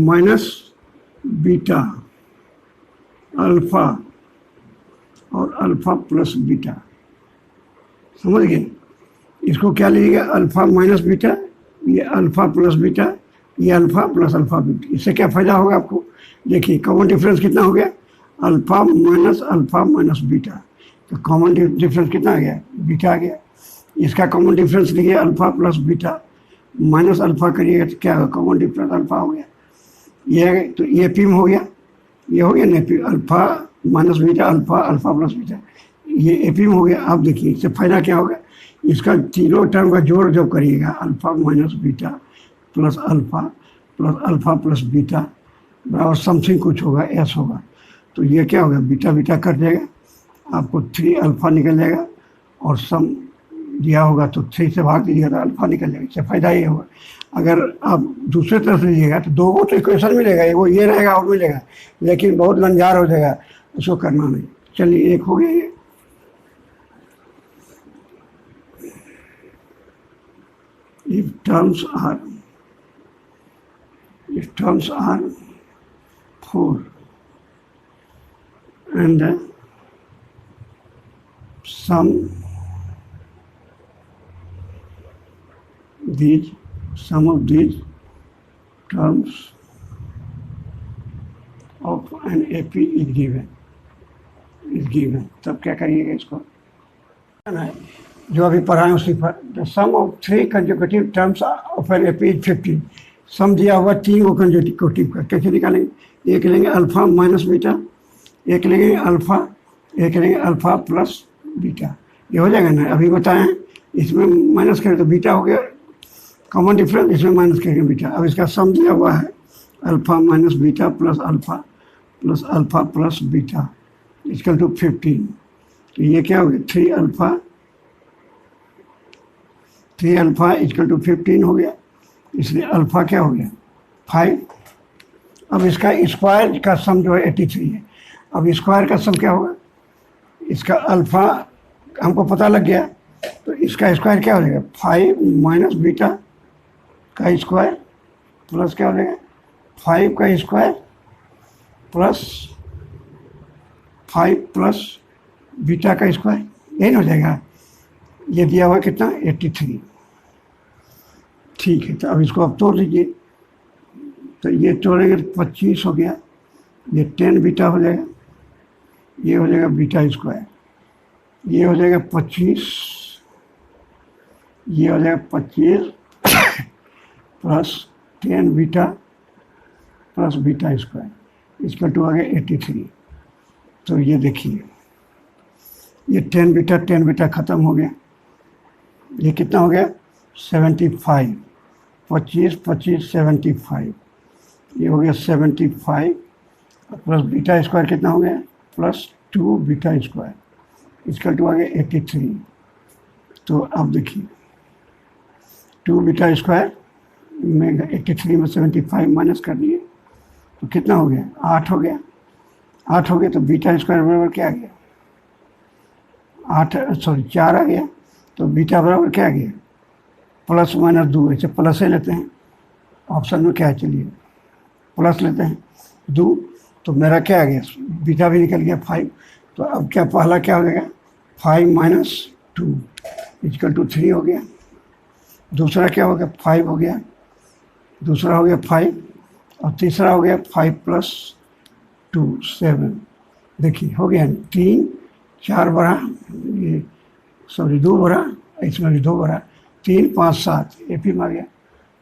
माइनस बीटा, अल्फा और अल्फा प्लस बीटा, समझ गए? इसको क्या लीजिएगा? अल्फा माइनस बीटा, ये अल्फा प्लस बीटा, ये अल्फा प्लस अल्फा बीटा। इससे क्या फ़ायदा होगा आपको? देखिए कॉमन डिफरेंस कितना हो गया? अल्फा माइनस बीटा, तो कॉमन डिफरेंस कितना आ गया? बीटा आ गया। इसका कॉमन डिफरेंस लिखिए alpha plus beta minus alpha करिएगा तो क्या होगा? कॉमन डिफरेंस अल्फा हो गया। ये तो ये पी में हो गया, ये हो गया ना P, alpha minus beta alpha, alpha plus beta, ये एपी में हो गया। आप देखिए इससे फायदा क्या होगा? इसका तीनों टर्म का जोड़ जब करिएगा alpha minus beta plus alpha plus beta बराबर समथिंग कुछ होगा, एस होगा, तो ये क्या होगा? बीटा बीटा कट जाएगा, आपको 3 अल्फा निकल जाएगा, और सम दिया होगा तो 3 से भाग दीजिएगा तो अल्फा निकल जाएगा। इससे फायदा ये होगा। अगर आप दूसरे तरफ से लीजिएगा तो 2 को तो इक्वेशन मिलेगा, वो ये रहेगा और मिलेगा, लेकिन बहुत लंजार हो जाएगा, उसको करना नहीं। चलिए एक हो गया ये। If terms are 4 and the sum of these terms of an AP is given, तब क्या करिएगा? इसको जो अभी पढ़ाएं उसी पर। The sum of 3 consecutive terms of an AP is 15। Sum दिया हुआ 3 को कंसेक्यूटिव का, कैसे निकालेंगे? एक लेंगे अल्फा माइनस बीटा, एक लेंगे अल्फा प्लस बीटा, ये हो जाएगा ना? अभी बताएं, इसमें माइनस करें तो बीटा हो गया कॉमन डिफरेंस, इसमें माइनस करेंगे बीटा। अब इसका सम दिया हुआ है alpha minus beta plus alpha plus beta, equal to 15। तो ये क्या हो गया, 3 अल्फा इक्वल टू 15 हो गया, इसलिए अल्फा क्या हो गया 5। अब इसका स्क्वायर का सम जो है 83 है। अब स्क्वायर का सम क्या होगा, इसका अल्फा हमको पता लग गया, तो इसका स्क्वायर क्या हो जाएगा 5 माइनस बीटा का स्क्वायर प्लस क्या हो जाएगा 5 का स्क्वायर प्लस 5 प्लस बीटा का स्क्वायर, यही हो जाएगा। ये दिया हुआ कितना 83। ठीक है, तो अब इसको अब तोड़ लीजिए। तो ये तोड़ेंगे तो 25 हो गया, ये 10 बीटा हो जाएगा, ये हो जाएगा बीटा स्क्वायर, ये हो जाएगा 25, ये हो जाएगा 25 plus 10 beta plus beta square इसका टू आ गया 83। तो ये देखिए, ये 10 बीटा ख़त्म हो गया, ये कितना हो गया 75, 25 25 75, ये हो गया 75 प्लस बीटा स्क्वायर कितना हो गया प्लस 2 बीटा स्क्वायर इसका टू आ गया 83। तो अब देखिए 2 बीटा स्क्वायर में 83 में 75 माइनस कर दिए तो कितना हो गया 8 हो गया, 8 हो गया। तो बीटा स्क्वायर बराबर क्या आ गया 4 आ गया। तो बीटा बराबर क्या आ गया प्लस माइनस 2, ऐसे प्लस ही लेते हैं, ऑप्शन में क्या है चलिए प्लस लेते हैं 2। तो मेरा क्या आ गया बीटा भी निकल गया 5। तो अब क्या पहला क्या हो जाएगा 5 माइनस 2 इक्वल टू 3 हो गया। दूसरा क्या हो गया 5 हो गया, दूसरा हो गया 5 और तीसरा हो गया 5 प्लस 2 7। देखिए हो गया 3 4 बड़ा, ये सॉरी 2 बड़ा, इसमें भी 2 बड़ा, 3 5 7 एपी में आ गया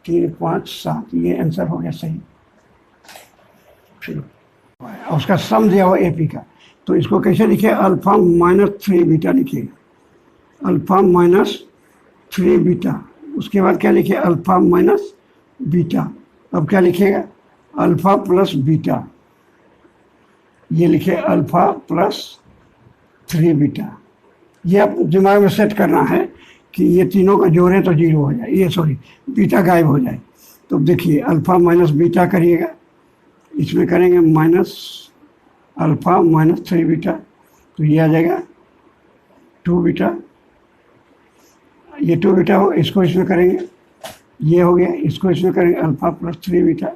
3 5 7, ये आंसर हो गया सही। फिर और उसका सम दिया हुआ एपी का, तो इसको कैसे लिखे अल्फा माइनस 3 बीटा लिखिएगा, अल्फा माइनस 3 बीटा। उसके बाद क्या लिखे अल्फा माइनस बीटा। अब क्या लिखेगा अल्फा प्लस बीटा, ये लिखे अल्फा प्लस 3 बीटा। ये आप दिमाग में सेट करना है कि ये तीनों का जोड़ें तो 0 हो जाए, ये सॉरी बीटा गायब हो जाए। तो देखिए अल्फा माइनस बीटा करिएगा, इसमें करेंगे माइनस अल्फा माइनस 3 बीटा, तो ये आ जाएगा 2 बीटा, ये 2 बीटा हो, इसको इसमें करेंगे ये हो गया, इसको इसमें करेंगे alpha plus 3 beta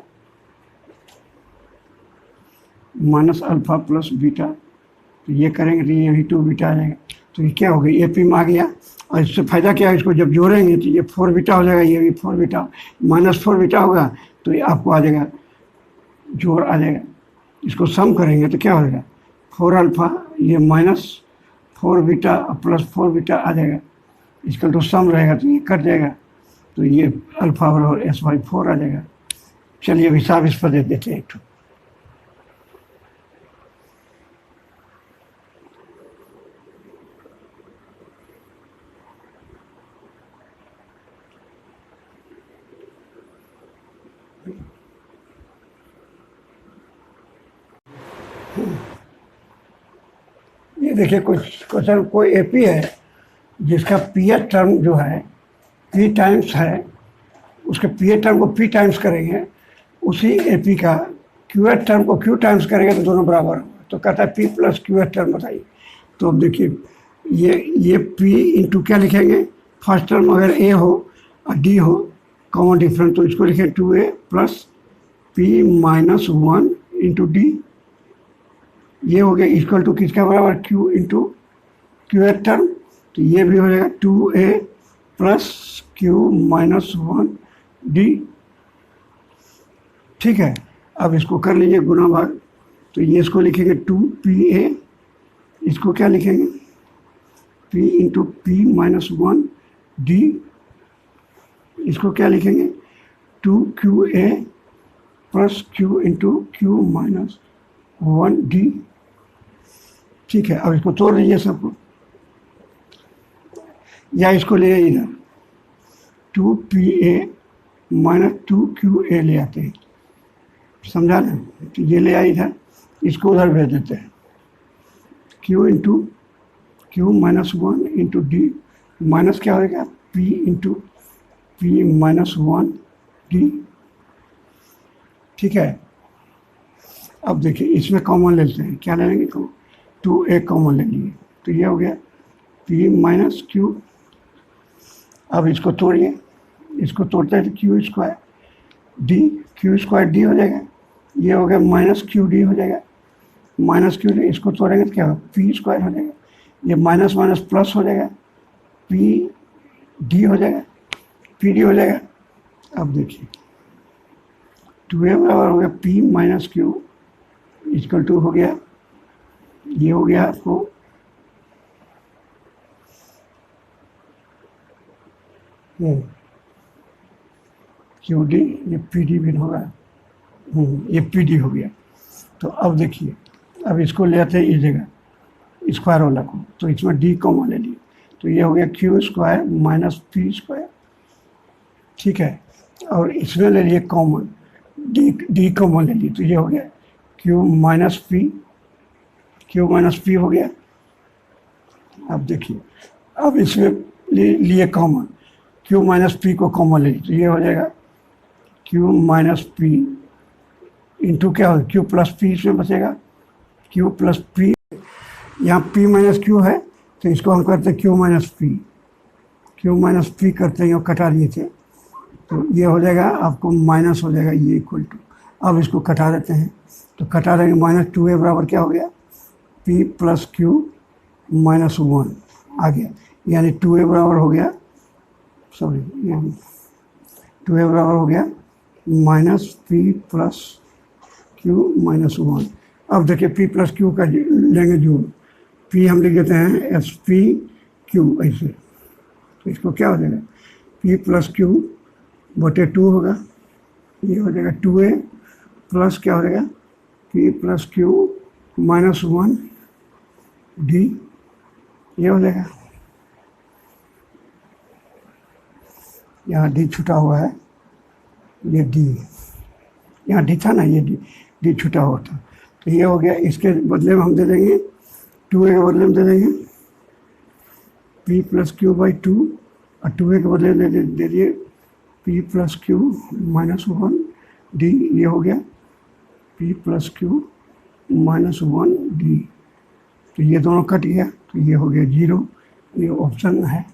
minus alpha plus beta, तो ये करेंगे तो ये भी 2 बीटा आ जाएगा। तो ये क्या हो गया ए पी में आ गया। और इससे फ़ायदा क्या है, इसको जब जोड़ेंगे तो ये 4 बीटा हो जाएगा, ये भी 4 बीटा माइनस 4 बीटा होगा, तो ये आपको आ जाएगा जोड़ आ जाएगा। इसको सम करेंगे तो क्या हो जाएगा 4 अल्फा, ये माइनस 4 बीटा प्लस 4 बीटा आ जाएगा, इसका तो सम रहेगा तो ये कट जाएगा, तो ये अल्फा बराबर S/4 आ जाएगा। चलिए अब हिसाब इस पर दे देते हैं एक ठो। ये देखिए कुछ क्वेश्चन, कोई एपी है जिसका पीएच टर्म जो है पी टाइम्स है, उसके पीएच टर्म को पी टाइम्स करेंगे, उसी एपी का क्यूएच टर्म को क्यू टाइम्स करेंगे तो दोनों बराबर होगा। तो कहता है पी प्लस क्यूएच टर्म बताइए। तो अब देखिए ये पी इंटू क्या लिखेंगे, फर्स्ट टर्म अगर ए हो और डी हो कॉमन डिफरेंस, तो इसको लिखें 2a plus P minus 1 into D, ये हो गया इक्वल टू किसका बराबर क्यू इंटू क्यूएच टर्म, तो ये भी हो जाएगा 2a plus q minus 1 D. ठीक है, अब इसको कर लीजिए गुना भाग, तो ये इसको लिखेंगे 2pa, इसको क्या लिखेंगे p into P minus 1 D, इसको क्या लिखेंगे 2qa plus q into Q minus 1 D. ठीक है, अब इसको तोड़ लीजिए सबको, या इसको ले इधर 2pa माइनस 2qa ले आते हैं, समझा ना, तो ये ले आए इधर, इसको उधर भेज देते हैं, Q into Q minus one into D, minus क्या होगा P into P minus one D. ठीक है, अब देखिए इसमें कॉमन लेते हैं, क्या ले लेंगे, 2a कॉमन ले लिए, तो ये हो गया p माइनस क्यू। अब इसको तोड़िए, इसको तोड़ते हैं तो Q square D, Q square D हो जाएगा, ये हो गया माइनस क्यू डी हो जाएगा, माइनस क्यू डी, इसको तोड़ेंगे तो क्या होगा पी स्क्वायर हो जाएगा, ये माइनस माइनस प्लस हो जाएगा, पी डी हो जाएगा, पी डी हो जाएगा। अब देखिए 2a बराबर हो गया p minus q equal to हो गया, ये हो गया आपको क्यू डी, ये पी डी भी होगा, ये पी डी हो गया। तो अब देखिए, अब इसको ले आते हैं इस जगह स्क्वायर वाला को, तो इसमें डी कॉमन ले लिए, तो ये हो गया Q square minus P square. ठीक है, और इसमें ले लिए कॉमन डी कॉमन ले लिए, तो ये हो गया Q minus P, Q minus P हो गया। अब देखिए, अब इसमें लिए कॉमन क्यू माइनस पी को कॉमन ले लीजिए, तो ये हो जाएगा क्यू माइनस पी इंटू क्या हो, क्यू प्लस पी इसमें बचेगा, क्यू प्लस पी, यहाँ पी माइनस क्यू है तो इसको हम करते हैं Q minus P, Q minus P करते हैं, कटा लिए थे, तो ये हो जाएगा आपको माइनस हो जाएगा ये इक्वल टू, अब इसको कटा देते हैं, तो कटा देंगे माइनस 2a बराबर क्या हो गया p plus q minus one आ गया, यानी 2a बराबर हो गया, सॉरी 2a बराबर हो गया minus p plus q minus one. अब देखिए p प्लस क्यू का लेंगे जोड़, p हम लिख देते हैं एस पी क्यू ऐसे, तो इसको क्या हो जाएगा p प्लस क्यू बटे 2 होगा, ये हो जाएगा 2a प्लस क्या हो जाएगा p plus q minus one D, ये हो जाएगा, यहाँ डी छुटा हुआ है, ये डी यहाँ डी था ना, ये डी छुटा हुआ था, तो ये हो गया, इसके बदले में हम दे देंगे 2a के बदले में दे देंगे p प्लस क्यू बाई 2, और 2a के बदले में दे दिए p plus q minus one D, ये हो गया p plus q minus one D, तो ये दोनों कट गया, तो ये हो गया 0, ये ऑप्शन है।